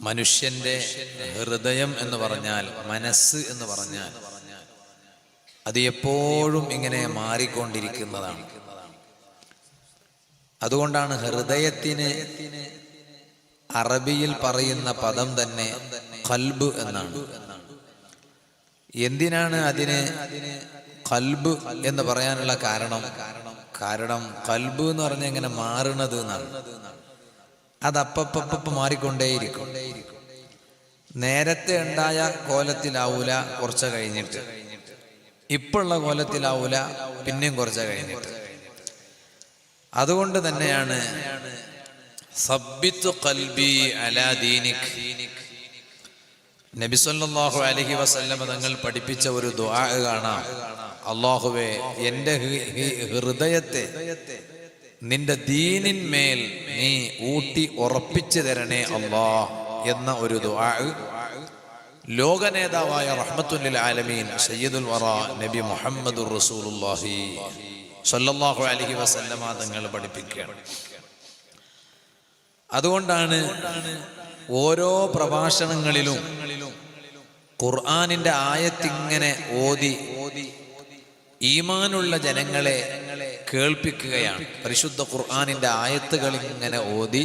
മനുഷ്യന്റെ ഹൃദയം എന്ന് പറഞ്ഞാൽ, മനസ്സ് എന്ന് പറഞ്ഞാൽ അത് എപ്പോഴും ഇങ്ങനെ മാറിക്കൊണ്ടിരിക്കുന്നതാണ്. അതുകൊണ്ടാണ് ഹൃദയത്തിന് അറബിയിൽ പറയുന്ന പദം തന്നെ ഖൽബ് എന്നാണ്. എന്തിനാണ് അതിന് ഖൽബ് എന്ന് പറയാനുള്ള കാരണം ഖൽബ് എന്ന് പറഞ്ഞാൽ ഇങ്ങനെ മാറുന്നത് എന്നാണ്. അത് അപ്പപ്പ മാറിക്കൊണ്ടേയിരിക്കും. നേരത്തെ ഉണ്ടായ കോലത്തിലാവൂല കുറച്ച് കഴിഞ്ഞിട്ട്, ഇപ്പോഴുള്ള കോലത്തിലാവൂല പിന്നെയും കുറച്ച് കഴിഞ്ഞിട്ട്. അതുകൊണ്ട് തന്നെയാണ് സബ്ബിത്തു ഖൽബി അലാ ദീനിക്, നബി സല്ലല്ലാഹു അലൈഹി വസല്ലം തങ്ങൾ പഠിപ്പിച്ച ഒരു ദുആ കാണാം. അല്ലാഹുവേ, എൻ്റെ ഹൃദയത്തെ നിന്റെ ദീനിന്മേൽ നീ ഊട്ടി ഉറപ്പിച്ചു തരണേ അല്ലാഹ് എന്ന ഒരു ദുആ ലോക നേതാവായ റഹ്മത്തുൽ ലിൽ ആലമീൻ സയ്യിദുൽ വറ നബി മുഹമ്മദുർ റസൂലുള്ളാഹി സല്ലല്ലാഹു അലൈഹി വസല്ലം തങ്ങൾ പഠിപ്പിക്കുകയാണ്. അതുകൊണ്ടാണ് ഓരോ പ്രഭാഷണങ്ങളിലും ഖുർആനിന്റെ ആയത്തിങ്ങനെ ഓതി ഈമാനുള്ള ജനങ്ങളെ കേൾപ്പിക്കുകയാണ്. പരിശുദ്ധ ഖുർആനിന്റെ ആയത്തുകൾ ഇങ്ങനെ ഓതി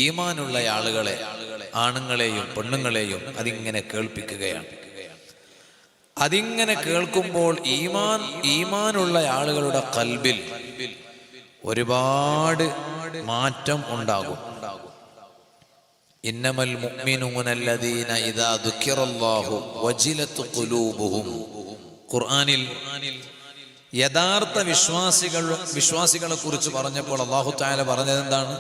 ഈമാനുള്ള ആളുകളെ, ആണുങ്ങളെയും പെണ്ണുങ്ങളെയും അതിങ്ങനെ കേൾപ്പിക്കുകയാണ്. അതിങ്ങനെ കേൾക്കുമ്പോൾ ഈമാനുള്ള ആളുകളുടെ ഖൽബിൽ ഒരുപാട് മാറ്റം ഉണ്ടാകും. ഇന്നമൽ മുഅ്മിനൂന അല്ലദീന ഇദാ ദുക്കിറല്ലാഹു വജിലത് ഖുലൂബുഹും. ഖുർആനിൽ യഥാർത്ഥ വിശ്വാസികളെ കുറിച്ച് പറഞ്ഞപ്പോൾ അല്ലാഹു തആല പറഞ്ഞത് എന്താണ്?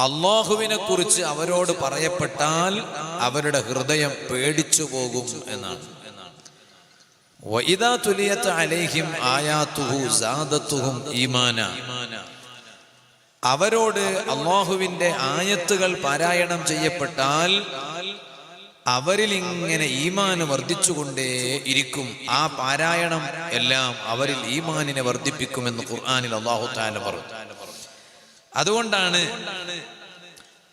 അല്ലാഹുവിനെ കുറിച്ച് അവരോട് പറയപ്പെട്ടാൽ അവരുടെ ഹൃദയം പേടിച്ചു പോകും എന്നാണ്. വഇദാ തുലിയത് അലൈഹിം ആയാതുഹു സാദത്തുഹും ഈമാന. അവരോട് അല്ലാഹുവിന്റെ ആയത്തുകൾ പാരായണം ചെയ്യപ്പെട്ടാൽ അവരിൽ ഇങ്ങനെ ഈമാന് വർദ്ധിച്ചുകൊണ്ടേ ഇരിക്കും. ആ പാരായണം എല്ലാം അവരിൽ ഈമാനിനെ വർദ്ധിപ്പിക്കുമെന്ന് ഖുർആനിൽ അല്ലാഹു തആല പറഞ്ഞു. അതുകൊണ്ടാണ്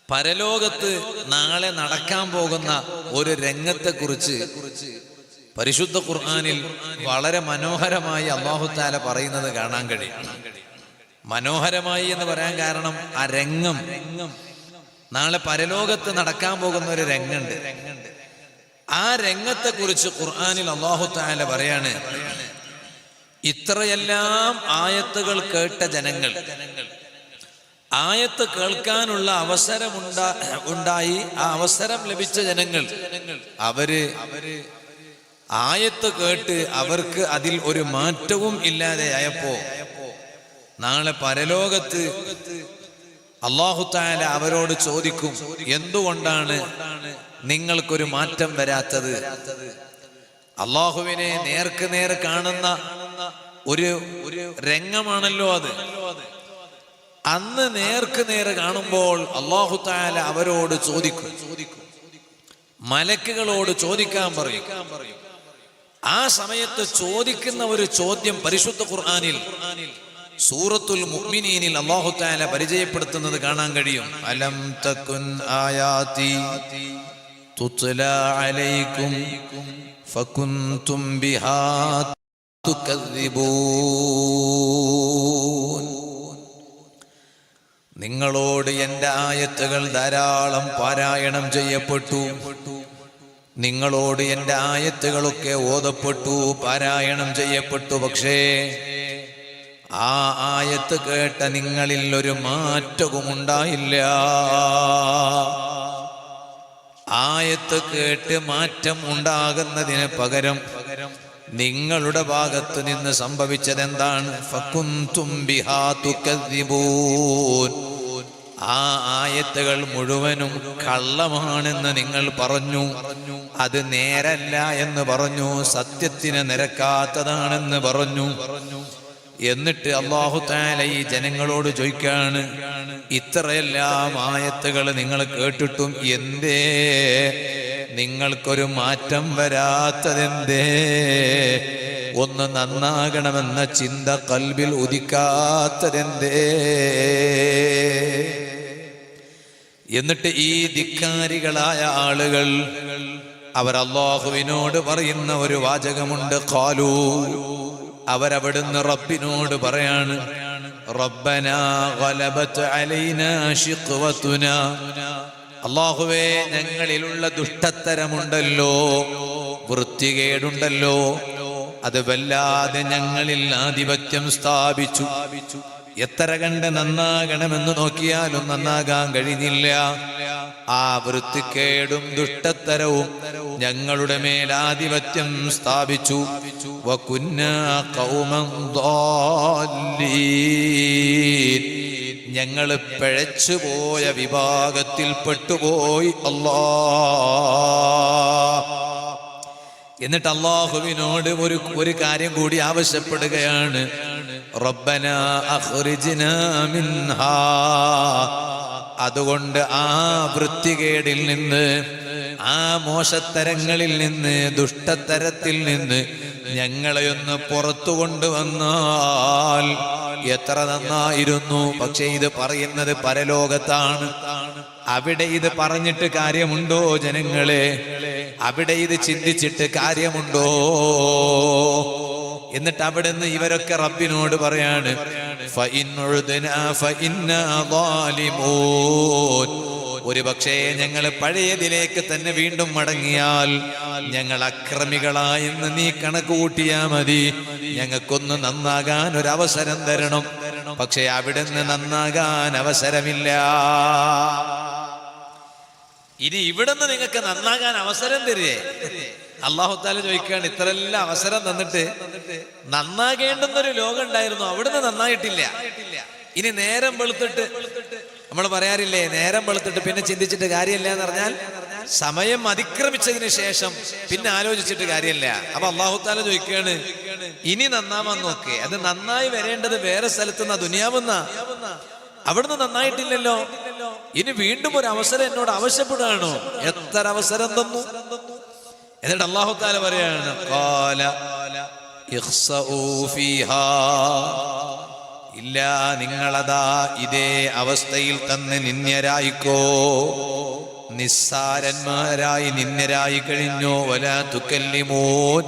പരലോകത്ത് നാളെ നടക്കാൻ പോകുന്ന ഒരു രംഗത്തെക്കുറിച്ച് പരിശുദ്ധ ഖുർആനിൽ വളരെ മനോഹരമായി അല്ലാഹു തആല പറയുന്നത് കാണാൻ കഴിയും. മനോഹരമായി എന്ന് പറയാൻ കാരണം ആ രംഗം, നാളെ പരലോകത്ത് നടക്കാൻ പോകുന്ന ഒരു രംഗമുണ്ട്. ആ രംഗത്തെ കുറിച്ച് ഖുർആനിൽ അല്ലാഹു തആല പറയാണ്, ഇത്രയെല്ലാം ആയത്തുകൾ കേട്ട ജനങ്ങൾ, ആയത്ത് കേൾക്കാനുള്ള അവസരമുണ്ടായി ആ അവസരം ലഭിച്ച ജനങ്ങൾ, അവര് ആയത്ത് കേട്ട് അവർക്ക് അതിൽ ഒരു മാറ്റവും ഇല്ലാതെയായപ്പോ നാളെ പരലോകത്ത് അല്ലാഹു തആല അവരോട് ചോദിക്കും, എന്തുകൊണ്ടാണ് നിങ്ങൾക്കൊരു മാറ്റം വരാത്തത്? അല്ലാഹുവിനെ നേർക്ക് നേർ കാണുന്ന ഒരു രംഗമാണല്ലോ അത്. അന്ന് നേർക്ക് നേര് കാണുമ്പോൾ അല്ലാഹു തആല അവരോട് ചോദിക്കും, മലക്കുകളോട് ചോദിക്കാൻ പറയും. ആ സമയത്ത് ചോദിക്കുന്ന ഒരു ചോദ്യം പരിശുദ്ധ ഖുർആനിൽ സൂറത്തുൽ മുഅ്മിനീനിൽ അല്ലാഹു തആല പരിചയപ്പെടുത്തുന്നത് കാണാൻ കഴിയും. അലം തകുൻ ആയാതി തുത്ലാ അലൈക്കും ഫകുൻതും ബിഹാ തുകദ്ദിബൂൻ. നിങ്ങളോട് എൻ്റെ ആയത്തുകൾ ധാരാളം പാരായണം ചെയ്യപ്പെട്ടു, നിങ്ങളോട് എൻ്റെ ആയത്തുകളൊക്കെ ഓതപ്പെട്ടു, പാരായണം ചെയ്യപ്പെട്ടു. പക്ഷേ ആ ആയത്ത് കേട്ട നിങ്ങളിൽ ഒരു മാറ്റവും ഉണ്ടായില്ല. ആയത്ത് കേട്ട് മാറ്റം ഉണ്ടാകുന്നതിന് പകരം നിങ്ങളുടെ ഭാഗത്ത് നിന്ന് സംഭവിച്ചത് എന്താണ്? ഫകുൻതും ബിഹാ തുകദ്ദിബൂൻ. ആ ആയത്തുകൾ മുഴുവനും കള്ളമാണെന്ന് നിങ്ങൾ പറഞ്ഞു, അത് നേരല്ല എന്ന് പറഞ്ഞു, സത്യത്തിന് നിരക്കാത്തതാണെന്ന് പറഞ്ഞു. എന്നിട്ട് അല്ലാഹു തആല ഈ ജനങ്ങളോട് ചോദിക്കാണ്, ഇത്രയെല്ലാം ആയത്തുകൾ നിങ്ങൾ കേട്ടിട്ടും എന്തേ നിങ്ങൾക്കൊരു മാറ്റം വരാത്തതെന്തേ? ഒന്ന് നന്നാകണമെന്ന ചിന്ത ഖൽബിൽ ഉദിക്കാത്തതെന്തേ? എന്നിട്ട് ഈ ധിക്കാരികളായ ആളുകൾ അവർ അല്ലാഹുവിനോട് പറയുന്ന ഒരു വാചകമുണ്ട്. ഖാലൂ, അവരവിടുന്ന് റബ്ബിനോട് പറയാണ്, റബ്ബനാ ഗലബത് അലൈനാ ശിഖ്വതുനാ, അല്ലാഹുവേ ഞങ്ങളിലുള്ള ദുഷ്ടത്തരമുണ്ടല്ലോ, വൃത്തികേടുണ്ടല്ലോ, അത് വല്ലാതെ ഞങ്ങളിൽ ആധിപത്യം സ്ഥാപിച്ചു. എത്ര കണ്ട് നന്നാകണമെന്ന് നോക്കിയാലും നന്നാകാൻ കഴിഞ്ഞില്ല. ആ വൃത്തികേടും ദുഷ്ടത്തരവും ഞങ്ങളുടെ മേലാധിപത്യം സ്ഥാപിച്ചു. വകുന്നാ ഖൗമൻ ളാല്ലീൻ, ഞങ്ങൾ പിഴച്ചുപോയ വിഭാഗത്തിൽ പെട്ടുപോയി അല്ലാഹ്. എന്നിട്ട് അല്ലാഹുവിനോട് ഒരു കാര്യം കൂടി ആവശ്യപ്പെടുകയാണ്. റബ്ബനാ അഖ്രിജ്നാ മിൻഹാ, അതുകൊണ്ട് ആ വൃത്തികേടിൽ നിന്ന്, ആ മോശത്തരങ്ങളിൽ നിന്ന്, ദുഷ്ടത്തരത്തിൽ നിന്ന് ഞങ്ങളെയൊന്ന് പുറത്തു കൊണ്ടുവന്നാൽ എത്ര നന്നായിരുന്നു. പക്ഷെ ഇത് പറയുന്നത് പരലോകത്താണ്. അവിടെ ഇത് പറഞ്ഞിട്ട് കാര്യമുണ്ടോ ജനങ്ങളെ? അവിടെ ഇത് ചിന്തിച്ചിട്ട് കാര്യമുണ്ടോ? എന്നിട്ട് അവിടുന്ന് ഇവരൊക്കെ റബ്ബിനോട് പറയാണ്, ഒരു പക്ഷേ ഞങ്ങൾ പഴയതിലേക്ക് തന്നെ വീണ്ടും മടങ്ങിയാൽ ഞങ്ങൾ അക്രമികളായെന്ന് നീ കണക്ക് കൂട്ടിയാ മതി. ഞങ്ങൾക്കൊന്ന് നന്നാകാൻ ഒരു അവസരം തരണം. പക്ഷെ അവിടുന്ന് നന്നാകാൻ അവസരമില്ല. ഇനി ഇവിടുന്ന് നിങ്ങൾക്ക് നന്നാകാൻ അവസരം തരുവേ? അല്ലാഹു തആല ചോദിക്കുകയാണ്, ഇത്രയെല്ലാം അവസരം തന്നിട്ട് നന്നാകേണ്ടുന്നൊരു ലോകം ഉണ്ടായിരുന്നു, അവിടുന്ന് നന്നായിട്ടില്ല. ഇനി നേരം വെളുത്തിട്ട്, നമ്മൾ പറയാറില്ലേ, നേരം വെളുത്തിട്ട് പിന്നെ ചിന്തിച്ചിട്ട് കാര്യമില്ല എന്ന് പറഞ്ഞാൽ സമയം അതിക്രമിച്ചതിന് ശേഷം പിന്നെ ആലോചിച്ചിട്ട് കാര്യമില്ല. അപ്പൊ അല്ലാഹു തആല ചോദിക്കുകയാണ്, ഇനി നന്നാവാൻ നോക്കേ. അത് നന്നായി വരേണ്ടത് വേറെ സ്ഥലത്തുനിന്നാ, ദുനിയാവുന്ന. അവിടുന്ന് നന്നായിട്ടില്ലല്ലോ. ഇനി വീണ്ടും ഒരു അവസരം എന്നോട് ആവശ്യപ്പെടുകയാണോ? എത്ര അവസരം തന്നു. എന്നിട്ട് അല്ലാഹു തആല പറയാണ്, ഖാല ഇഖ്സഊ ഫീഹാ, ഇല്ല, നിങ്ങളതാ ഇതേ അവസ്ഥയിൽ തന്നെ നിന്ദ്യരായിക്കോ, നിസ്സാരന്മാരായി നിന്ദ്യരായി കഴിഞ്ഞോ. വലാ തുകല്ലിമൂൻ,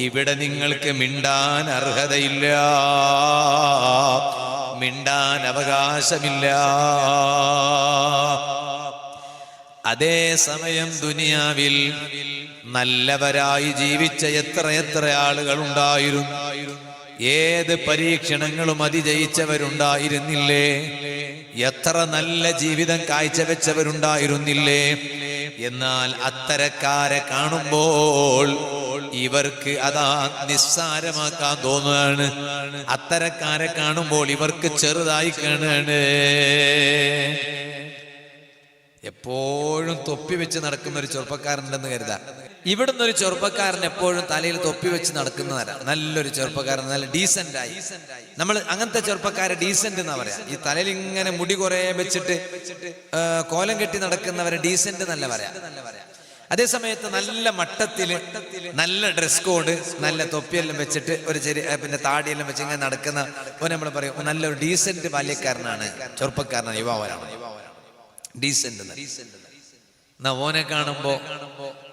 ഇവിടെ നിങ്ങൾക്ക് മിണ്ടാൻ അർഹതയില്ല, മിണ്ടാൻ അവകാശമില്ല. അതേ സമയം ദുനിയാവിൽ നല്ലവരായി ജീവിച്ച എത്ര ആളുകൾ ഉണ്ടായിരുന്നു. ഏത് പരീക്ഷണങ്ങളും അതിജയിച്ചവരുണ്ടായിരുന്നില്ലേ? എത്ര നല്ല ജീവിതം കാഴ്ചവെച്ചവരുണ്ടായിരുന്നില്ലേ? എന്നാൽ അത്തരക്കാരെ കാണുമ്പോൾ ഇവർക്ക് അതാ നിസ്സാരമാക്കാൻ തോന്നുകയാണ്. അത്തരക്കാരെ കാണുമ്പോൾ ഇവർക്ക് ചെറുതായി കാണുകയാണ്. എപ്പോഴും തൊപ്പി വെച്ച് നടക്കുന്ന ഒരു ചെറുപ്പക്കാരനുണ്ടെന്ന് കരുതാം. ഇവിടുന്ന് ഒരു ചെറുപ്പക്കാരൻ എപ്പോഴും തലയിൽ തൊപ്പി വെച്ച് നടക്കുന്നവരാ, നല്ലൊരു ചെറുപ്പക്കാരൻ, നല്ല ഡീസന്റ് ആയി. നമ്മൾ അങ്ങനത്തെ ചെറുപ്പക്കാരെ ഡീസന്റ് എന്നാ പറയാ. ഈ തലയിൽ ഇങ്ങനെ മുടി കുറെ വെച്ചിട്ട് കോലം കെട്ടി നടക്കുന്നവരെ ഡീസന്റ് എന്നല്ല പറയാ. അതേ സമയത്ത് നല്ല മട്ടത്തില്, നല്ല ഡ്രസ് കോഡ്, നല്ല തൊപ്പിയെല്ലാം വെച്ചിട്ട് ഒരു പിന്നെ താടിയെല്ലാം വെച്ച് ഇങ്ങനെ നടക്കുന്ന നമ്മൾ പറയും നല്ലൊരു ഡീസന്റ് ബാല്യക്കാരനാണ്, ചെറുപ്പക്കാരനാണ്, യുവാവനാണ്, ഡീസന്റ്. എന്നാ ഓനെ കാണുമ്പോ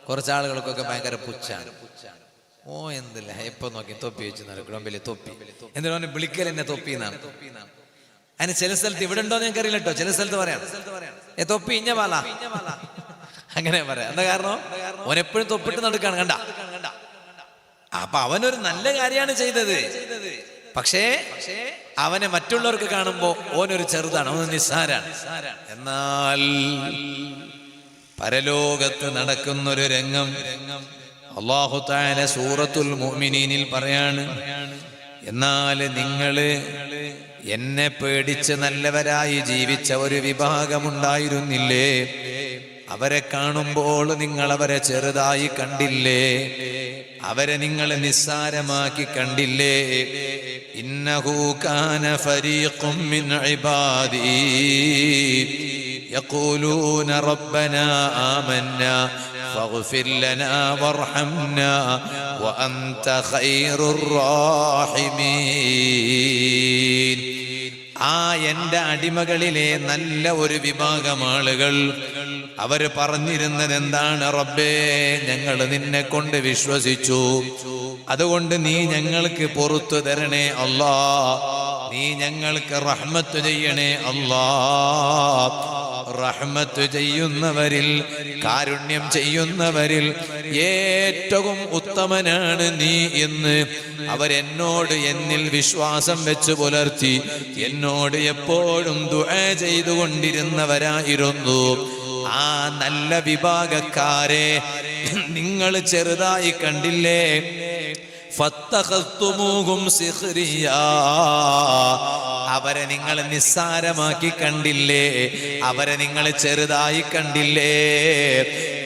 കുറച്ചാളുകൾക്കൊക്കെ ഭയങ്കര പുച്ഛാണ്. ഓ എന്തില്ല, എപ്പൊ നോക്കി തൊപ്പി വെച്ച് നടക്കണം, വലിയ തൊപ്പി. എന്തിനാ ഓനെ വിളിക്കൽ എന്നെ തൊപ്പി എന്നാണ്. അതിന് ചില സ്ഥലത്ത് ഇവിടെ ഉണ്ടോന്ന് ഞങ്ങൾക്ക് അറിയില്ല കേട്ടോ. ചില സ്ഥലത്ത് പറയാം തൊപ്പി ഇഞ്ഞ പാല, അങ്ങനെ പറയാം. എന്താ കാരണം? ഓനെപ്പോഴും തൊപ്പിട്ട് നടക്കാണ്, കണ്ട. അപ്പൊ അവനൊരു നല്ല കാര്യമാണ് ചെയ്തത്. പക്ഷേ അവനെ മറ്റുള്ളവർക്ക് കാണുമ്പോ ഓനൊരു ചെറുതാണ്, അവൻ നിസ്സാരാണ്. എന്നാൽ പരലോകത്ത് നടക്കുന്നൊരു രംഗം അല്ലാഹു തആല സൂറത്തുൽ മുഅ്മിനീനിൽ പറയാണ്, എന്നാൽ നിങ്ങള് എന്നെ പേടിച്ച് നല്ലവരായി ജീവിച്ച ഒരു വിഭാഗമുണ്ടായിരുന്നില്ലേ? അവരെ കാണുമ്പോൾ നിങ്ങൾ അവരെ ചെറുതായി കണ്ടില്ലേ? അവരെ നിങ്ങൾ നിസ്സാരമാക്കി കണ്ടില്ലേ? ഇന്നഹു കാന ഫരീഖും മിൻ ഇബാദി യഖൂലൂന റബ്ബനാ ആമന്നാ ഫഗ്ഫിർ ലനാ വർഹംനാ വഅൻത ഖൈറുർ റാഹിമീൻ. ആ എൻ്റെ അടിമകളിലെ നല്ല ഒരു വിഭാഗം ആളുകൾ അവര് പറഞ്ഞിരുന്നത് എന്താണ്? റബ്ബേ, ഞങ്ങൾ നിന്നെ കൊണ്ട് വിശ്വസിച്ചു, അതുകൊണ്ട് നീ ഞങ്ങൾക്ക് പുറത്തു തരണേ അല്ലാ, നീ ഞങ്ങൾക്ക് റഹ്മത്ത് ചെയ്യണേ അല്ലാ. റഹ്മത്ത് ചെയ്യുന്നവരിൽ, കാരുണ്യം ചെയ്യുന്നവരിൽ ഏറ്റവും ഉത്തമനാണ് നീ എന്ന് അവരെന്നോട്, എന്നിൽ വിശ്വാസം വെച്ച് പുലർത്തി എന്നോട് എപ്പോഴും ദുആ ചെയ്തുകൊണ്ടിരുന്നവരായിരുന്നു. ആ നല്ല വിഭാഗക്കാരെ നിങ്ങൾ ചെറുതായി കണ്ടില്ലേ? ഫത്തഖസ്തുമൂഹും സിഖ്രിയാ, അവരെ നിങ്ങൾ നിസ്സാരമാക്കി കണ്ടില്ലേ? അവരെ നിങ്ങൾ ചെറുതായി കണ്ടില്ലേ?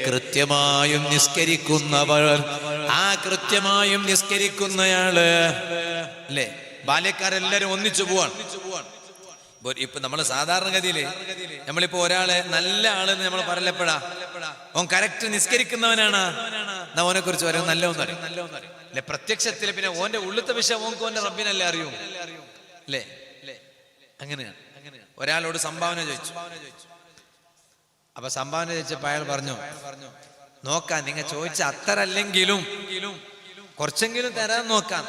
കൃത്യമായും നിസ്കരിക്കുന്നവർ, ആ കൃത്യമായും നിസ്കരിക്കുന്നയാള് അല്ലേ, ബാല്യക്കാരെല്ലാരും ഒന്നിച്ചു പോവാണ്. ഇപ്പൊ നമ്മള് സാധാരണഗതിയില് നമ്മളിപ്പോ ഒരാളെ നല്ല ആളെന്ന് നമ്മൾ പറയപ്പെടാ, ഓൻ കറക്റ്റ് നിസ്കരിക്കുന്നവനാണ്, ഓനെ കുറിച്ച് പറയാൻ നല്ല ഒന്നറിയും അല്ലെ? പ്രത്യക്ഷത്തില് പിന്നെ ഓന്റെ ഉള്ളിലത്തെ വിഷയം ഓൻക്ക് ഓന്റെ റബ്ബിനല്ലേ അറിയൂ അല്ലേ? അങ്ങനെയാണ്. ഒരാളോട് സംഭാവന ചോദിച്ചു. അപ്പൊ സംഭാവന ചോദിച്ചപ്പോ അയാൾ പറഞ്ഞു, നോക്കാം, നിങ്ങൾ ചോദിച്ച അത്ര അല്ലെങ്കിലും കുറച്ചെങ്കിലും തരാൻ നോക്കാം.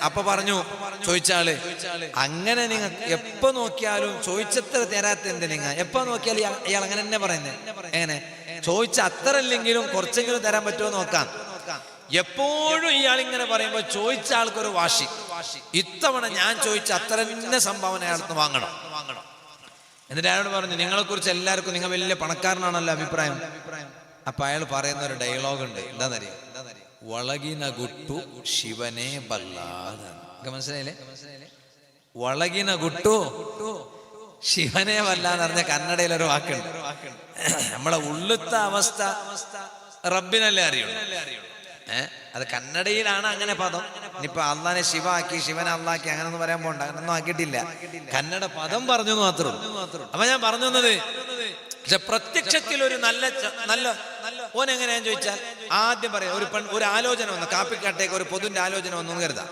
അപ്പൊ പറഞ്ഞു ചോദിച്ചാള്, അങ്ങനെ നിങ്ങൾ എപ്പോ നോക്കിയാലും ചോദിച്ചത്ര തരാത്ത എന്ത്? നിങ്ങൾ എപ്പോ നോക്കിയാലും ഇയാൾ അങ്ങനെ തന്നെ പറയുന്നത്. എങ്ങനെ? ചോദിച്ച അത്ര അല്ലെങ്കിലും കുറച്ചെങ്കിലും തരാൻ പറ്റുമോ നോക്കാം. എപ്പോഴും ഇയാൾ ഇങ്ങനെ പറയുമ്പോ ചോദിച്ച ആൾക്കൊരു വാശി, ഇത്തവണ ഞാൻ ചോദിച്ച അത്ര തന്നെ സംഭാവന അയാൾക്ക് വാങ്ങണം. എന്നിട്ട് അയാളോട് പറഞ്ഞു, നിങ്ങളെ കുറിച്ച് എല്ലാവർക്കും നിങ്ങൾ വലിയ പണക്കാരനാണല്ലോ അഭിപ്രായം. അപ്പൊ അയാൾ പറയുന്ന ഒരു ഡയലോഗ് ഉണ്ട്, എന്താന്നറിയാം? വളകിന ഗുട്ടു ശിവനെ ബല്ലാതെ. മനസ്സിലായില്ലേ? വളകിന ഗുട്ടു ശിവനെ വല്ലാന്ന് പറഞ്ഞ കന്നഡയിൽ ഒരു വാക്കുണ്ട്. നമ്മളെ ഉള്ളിലത്തെ അവസ്ഥ റബ്ബിനല്ലേ അറിയുള്ളൂ. അത് കന്നഡയിലാണ് അങ്ങനെ പദം. ഇനിയിപ്പൊ അള്ളാനെ ശിവാക്കി, ശിവനെ അള്ളാക്കി അങ്ങനൊന്നും പറയാൻ പോണ്ട, അങ്ങനൊന്നും ആക്കിയിട്ടില്ല. കന്നഡ പദം പറഞ്ഞു മാത്രം. അപ്പൊ ഞാൻ പറഞ്ഞു തന്നത്, പക്ഷെ പ്രത്യക്ഷത്തിൽ ഒരു നല്ല ഓൻ എങ്ങനെയാന്ന് ചോദിച്ചാൽ ആദ്യം പറയാം, ഒരു ആലോചന വന്നു, കാപ്പിക്കാട്ടേക്ക് ഒരു പൊതുവിന്റെ ആലോചന വന്നു കരുതാം.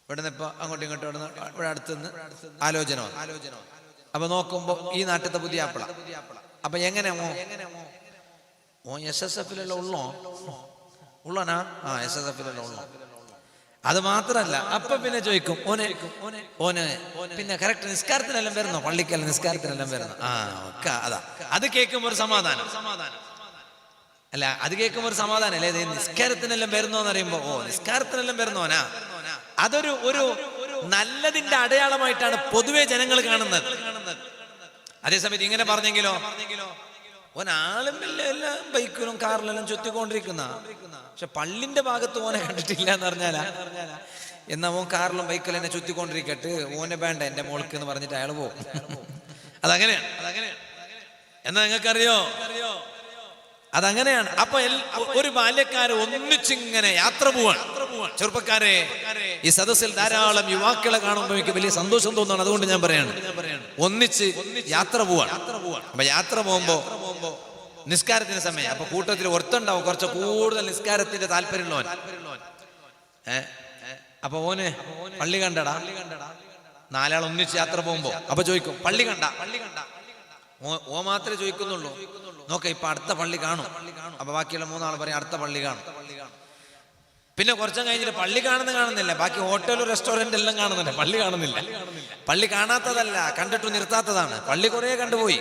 ഇവിടുന്ന് ഇപ്പൊ അങ്ങോട്ടും ഇങ്ങോട്ടും ഇവിടെ അടുത്തുനിന്ന് ആലോചന വന്നു. അപ്പൊ നോക്കുമ്പോ ഈ നാട്ടിലത്തെ പുതിയ ആപ്പിള. അപ്പൊ എങ്ങനെയാമോ ഓ SSF-ലുള്ള ഉള്ളോനാ? ആ SSF-ലുള്ള ഉള്ളോ. അത് മാത്രല്ല, അപ്പൊ പിന്നെ ചോദിക്കും, ഓന് പിന്നെ കറക്റ്റ് നിസ്കാരത്തിനെല്ലാം വരുന്നോ? പള്ളിക്കെല്ലാം നിസ്കാരത്തിനെല്ലാം വരുന്നു. ആ ഒക്കെ അതാ. അത് കേൾക്കുമ്പോ ഒരു സമാധാനം അല്ല, അത് കേൾക്കുമ്പോ ഒരു സമാധാനം അല്ലേ? നിസ്കാരത്തിനെല്ലാം വരുന്നോന്ന് അറിയുമ്പോ, ഓ നിസ്കാരത്തിനെല്ലാം വരുന്നോനാ. അതൊരു നല്ലതിന്റെ അടയാളമായിട്ടാണ് പൊതുവെ ജനങ്ങൾ കാണുന്നത്. അതേസമയത്ത് ഇങ്ങനെ പറഞ്ഞെങ്കിലോ, ഓനാളും എല്ലാം ബൈക്കിലും കാറിലെല്ലാം ചുറ്റിക്കൊണ്ടിരിക്കുന്ന, പക്ഷെ പള്ളിന്റെ ഭാഗത്ത് ഓനെ കണ്ടിട്ടില്ല എന്ന് പറഞ്ഞാലാ. എന്നാ ഓൻ കാറിലും ബൈക്കിലും എന്നെ ചുറ്റിക്കൊണ്ടിരിക്കട്ട്, ഓനെ വേണ്ട എന്റെ മോൾക്ക് എന്ന് പറഞ്ഞിട്ട് അയാൾ പോകും. അതങ്ങനെയാണ്. എന്നാ നിങ്ങൾക്കറിയോ, അതങ്ങനെയാണ്. അപ്പൊ ഒരു ബാല്യക്കാര് ഒന്നിച്ചിങ്ങനെ യാത്ര പോവാണ്. ചെറുപ്പക്കാരെ, ഈ സദസ്സിൽ ധാരാളം യുവാക്കളെ കാണുമ്പോൾ എനിക്ക് വലിയ സന്തോഷം തോന്നുന്നു. അതുകൊണ്ട് ഞാൻ പറയാണ്, ഒന്നിച്ച് യാത്ര പോവാണ്. അപ്പൊ യാത്ര പോകുമ്പോ നിസ്കാരത്തിന് സമയം. അപ്പൊ കൂട്ടത്തിൽ ഒരുത്തുണ്ടാവും കുറച്ച് കൂടുതൽ നിസ്കാരത്തിന്റെ താല്പര്യമുള്ളവൻ. അപ്പൊ ഓന് പള്ളി കണ്ടടാ, നാലാൾ ഒന്നിച്ച് യാത്ര പോകുമ്പോ അപ്പൊ ചോദിക്കും, പള്ളി കണ്ട? ഓ മാത്രമേ ചോദിക്കുന്നുള്ളൂ. നോക്ക, ഇപ്പൊ അടുത്ത പള്ളി കാണും. അപ്പൊ ബാക്കിയുള്ള മൂന്നാൾ പറയും അടുത്ത പള്ളി കാണും. പിന്നെ കുറച്ചും കഴിഞ്ഞിട്ട് പള്ളി കാണുന്നില്ല, ബാക്കി ഹോട്ടലും റെസ്റ്റോറന്റ് എല്ലാം കാണുന്നുണ്ട്, പള്ളി കാണുന്നില്ല. പള്ളി കാണാത്തതല്ല, കണ്ടിട്ട് നിർത്താത്തതാണ്. പള്ളി കുറെ കണ്ടുപോയി.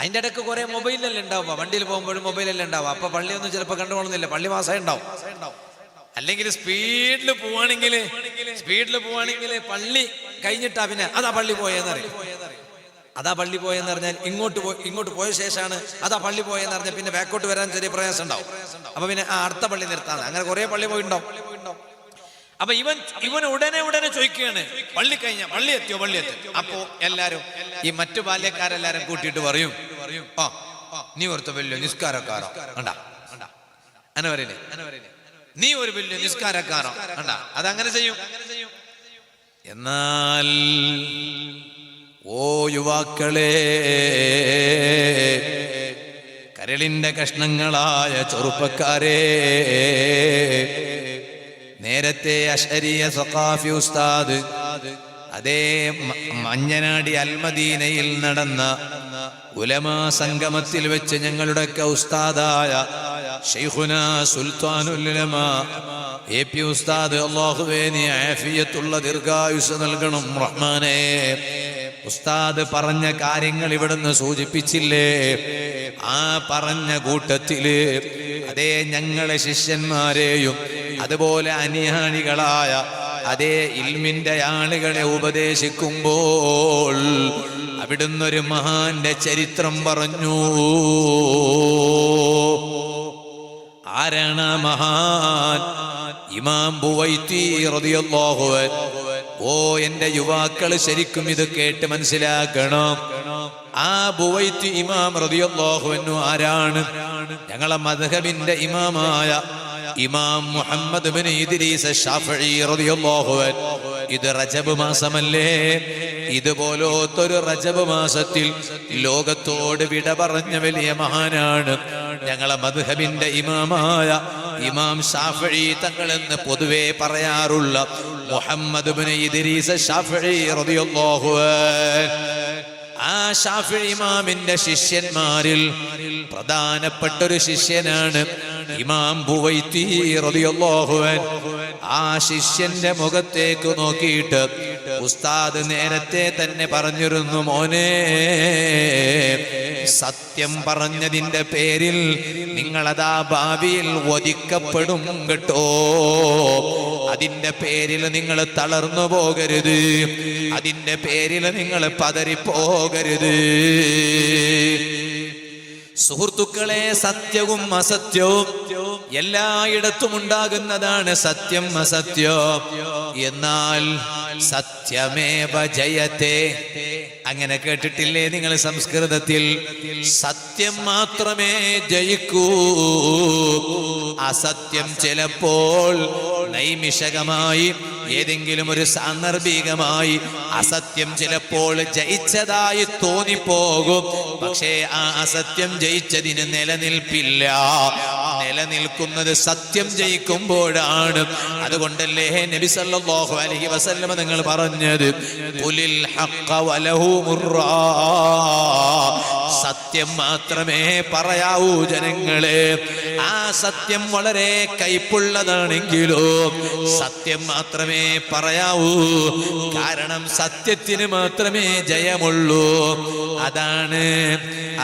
അതിന്റെ ഇടയ്ക്ക് കുറെ മൊബൈലല്ലേ ഉണ്ടാവുക, വണ്ടിയിൽ പോകുമ്പോഴും മൊബൈലല്ലേ ഉണ്ടാവുക. അപ്പൊ പള്ളിയൊന്നും ചിലപ്പോൾ കണ്ടുപോകുന്നില്ല, പള്ളി മാസമേ ഉണ്ടാവും. അല്ലെങ്കിൽ സ്പീഡിൽ പോവാണെങ്കിൽ പള്ളി കഴിഞ്ഞിട്ടാ പിന്നെ അതാ പള്ളി പോയെന്നറിയും. അതാ പള്ളി പോയെന്ന് പറഞ്ഞാൽ ഇങ്ങോട്ട് പോയ ശേഷമാണ് അതാ പള്ളി പോയെന്ന് പറഞ്ഞാൽ പിന്നെ ബാക്കോട്ട് വരാൻ ചെറിയ പ്രയാസം ഉണ്ടാവും. അപ്പൊ പിന്നെ അടുത്ത പള്ളി നിർത്താതെ അങ്ങനെ കുറെ പള്ളി പോയിണ്ടാവും. അപ്പൊ ഇവൻ ഉടനെ ചോദിക്കുകയാണ്, പള്ളി കഴിഞ്ഞ പള്ളി എത്തിയോ? അപ്പോ എല്ലാരും ഈ മറ്റു ബാല്യക്കാരെല്ലാരും കൂട്ടിയിട്ട് പറയും, ആ നീ ഒരുത്ത വലിയ നിസ്കാരക്കാരോ കണ്ടാ, അങ്ങനെ പറയില്ലേ? നീ ഒരു വലിയ നിസ്കാരക്കാരോ കണ്ടാ, അതങ്ങനെ ചെയ്യും. എന്നാൽ ഓ യുവാക്കളെ, കരളിന്റെ കഷ്ണങ്ങളായ ചെറുപ്പക്കാരെ, നേരത്തെ അശ്അരിയ സഖാഫി ഉസ്താദ് അതേ മഞ്ഞനാടി അൽമദീനയിൽ നടന്ന ഉലമാ സംഗമത്തിൽ വെച്ച് ഞങ്ങളുടെയൊക്കെ ഉസ്താദായ ശൈഖുനാ സുൽത്താനുൽ ഉലമാ AP ഉസ്താദ്, അല്ലാഹുവേ നീ ആഫിയത്തുള്ള ദീർഘായുസ് നൽകണം റഹ്മാനേ. ഉസ്താദ് പറഞ്ഞ കാര്യങ്ങൾ ഇവിടുന്ന് സൂചിപ്പിച്ചില്ലേ? ആ പറഞ്ഞ കൂട്ടത്തില് അതേ ഞങ്ങളെ ശിഷ്യന്മാരെയും അതുപോലെ അനുയാണികളായ അതേ ഇൽമിന്റെ ആളുകളെ ഉപദേശിക്കുമ്പോൾ അവിടുന്നൊരു മഹാന്റെ ചരിത്രം പറഞ്ഞു. ആരാണ് ആ മഹാൻ? ഇമാം ബുവൈത്തി റളിയല്ലാഹു അൻഹു. ഓ എന്റെ യുവാക്കള് ശരിക്കും ഇത് കേട്ട് മനസ്സിലാക്കണം. ആ ബുവൈത്തി ഇമാം റളിയല്ലാഹു അൻഹു ആരാണ്? ഞങ്ങളെ മദ്ഹബിന്റെ ഇമാമായ ഇമാം മുഹമ്മദ് ബിൻ ഇദ്രീസ് ശാഫിഈ റളിയല്ലാഹു അൻഹു. ഇത് റജബ് മാസമല്ലേ? ഇതുപോലത്തൊരു റജബ് മാസത്തിൽ ലോകത്തോട് വിട പറഞ്ഞ വലിയ മഹാനാണ് ഞങ്ങളെ മദ്ഹബിന്റെ ഇമാമായ ഇമാം ശാഫിഈ തങ്ങളെന്ന് പൊതുവെ പറയാറുള്ള മുഹമ്മദ് ബിൻ ഇദ്രീസ് ശാഫിഈ റളിയല്ലാഹു അൻഹു. ആ ശാഫിഈ ഇമാമിന്റെ ശിഷ്യന്മാരിൽ പ്രധാനപ്പെട്ട ഒരു ശിഷ്യനാണ് ഇമാം ബുവൈത്തി റളിയല്ലാഹു അൻഹു. ആ ശിഷ്യന്റെ മുഖത്തേക്ക് നോക്കിയിട്ട് ഉസ്താദ് നേരത്തെ തന്നെ പറഞ്ഞിരുന്നു, മോനെ സത്യം പറഞ്ഞതിന്റെ പേരിൽ നിങ്ങളതാ ഭാവിയിൽ വധിക്കപ്പെടും കേട്ടോ. അതിന്റെ പേരിൽ നിങ്ങൾ തളർന്നു പോകരുത്, അതിന്റെ പേരിൽ നിങ്ങൾ പതറിപ്പോകരുത്. സുഹൃത്തുക്കളെ, സത്യവും അസത്യവും എല്ലായിടത്തും ഉണ്ടാകുന്നതാണ്. സത്യം അസത്യം. എന്നാൽ സത്യമേവ ജയത്തെ, അങ്ങനെ കേട്ടിട്ടില്ലേ നിങ്ങൾ സംസ്കൃതത്തിൽ? സത്യം മാത്രമേ ജയിക്കൂ. അസത്യം ചിലപ്പോൾ നൈമിഷകമായി ഏതെങ്കിലും ഒരു സാന്ദർഭികമായി അസത്യം ചിലപ്പോൾ ജയിച്ചതായി തോന്നിപ്പോകും. പക്ഷേ ആ അസത്യം ജയിച്ചതിന് നിലനിൽപ്പില്ല. നിലനിൽക്കുന്നത് സത്യം ജയിക്കുമ്പോഴാണ്. അതുകൊണ്ടല്ലേ നബി സല്ലല്ലാഹു അലൈഹി വസല്ലം നിങ്ങൾ പറഞ്ഞത്, ഖുലിൽ ഹഖ്ഖ വലഹു മുർറാ, സത്യം മാത്രമേ പറയാവൂ ജനങ്ങളെ. ആ സത്യം വളരെ കൈപ്പുള്ളതാണെങ്കിലോ സത്യം മാത്രമേ പറയാവൂ. കാരണം സത്യത്തിന് മാത്രമേ ജയമുള്ളൂ. അതാണ്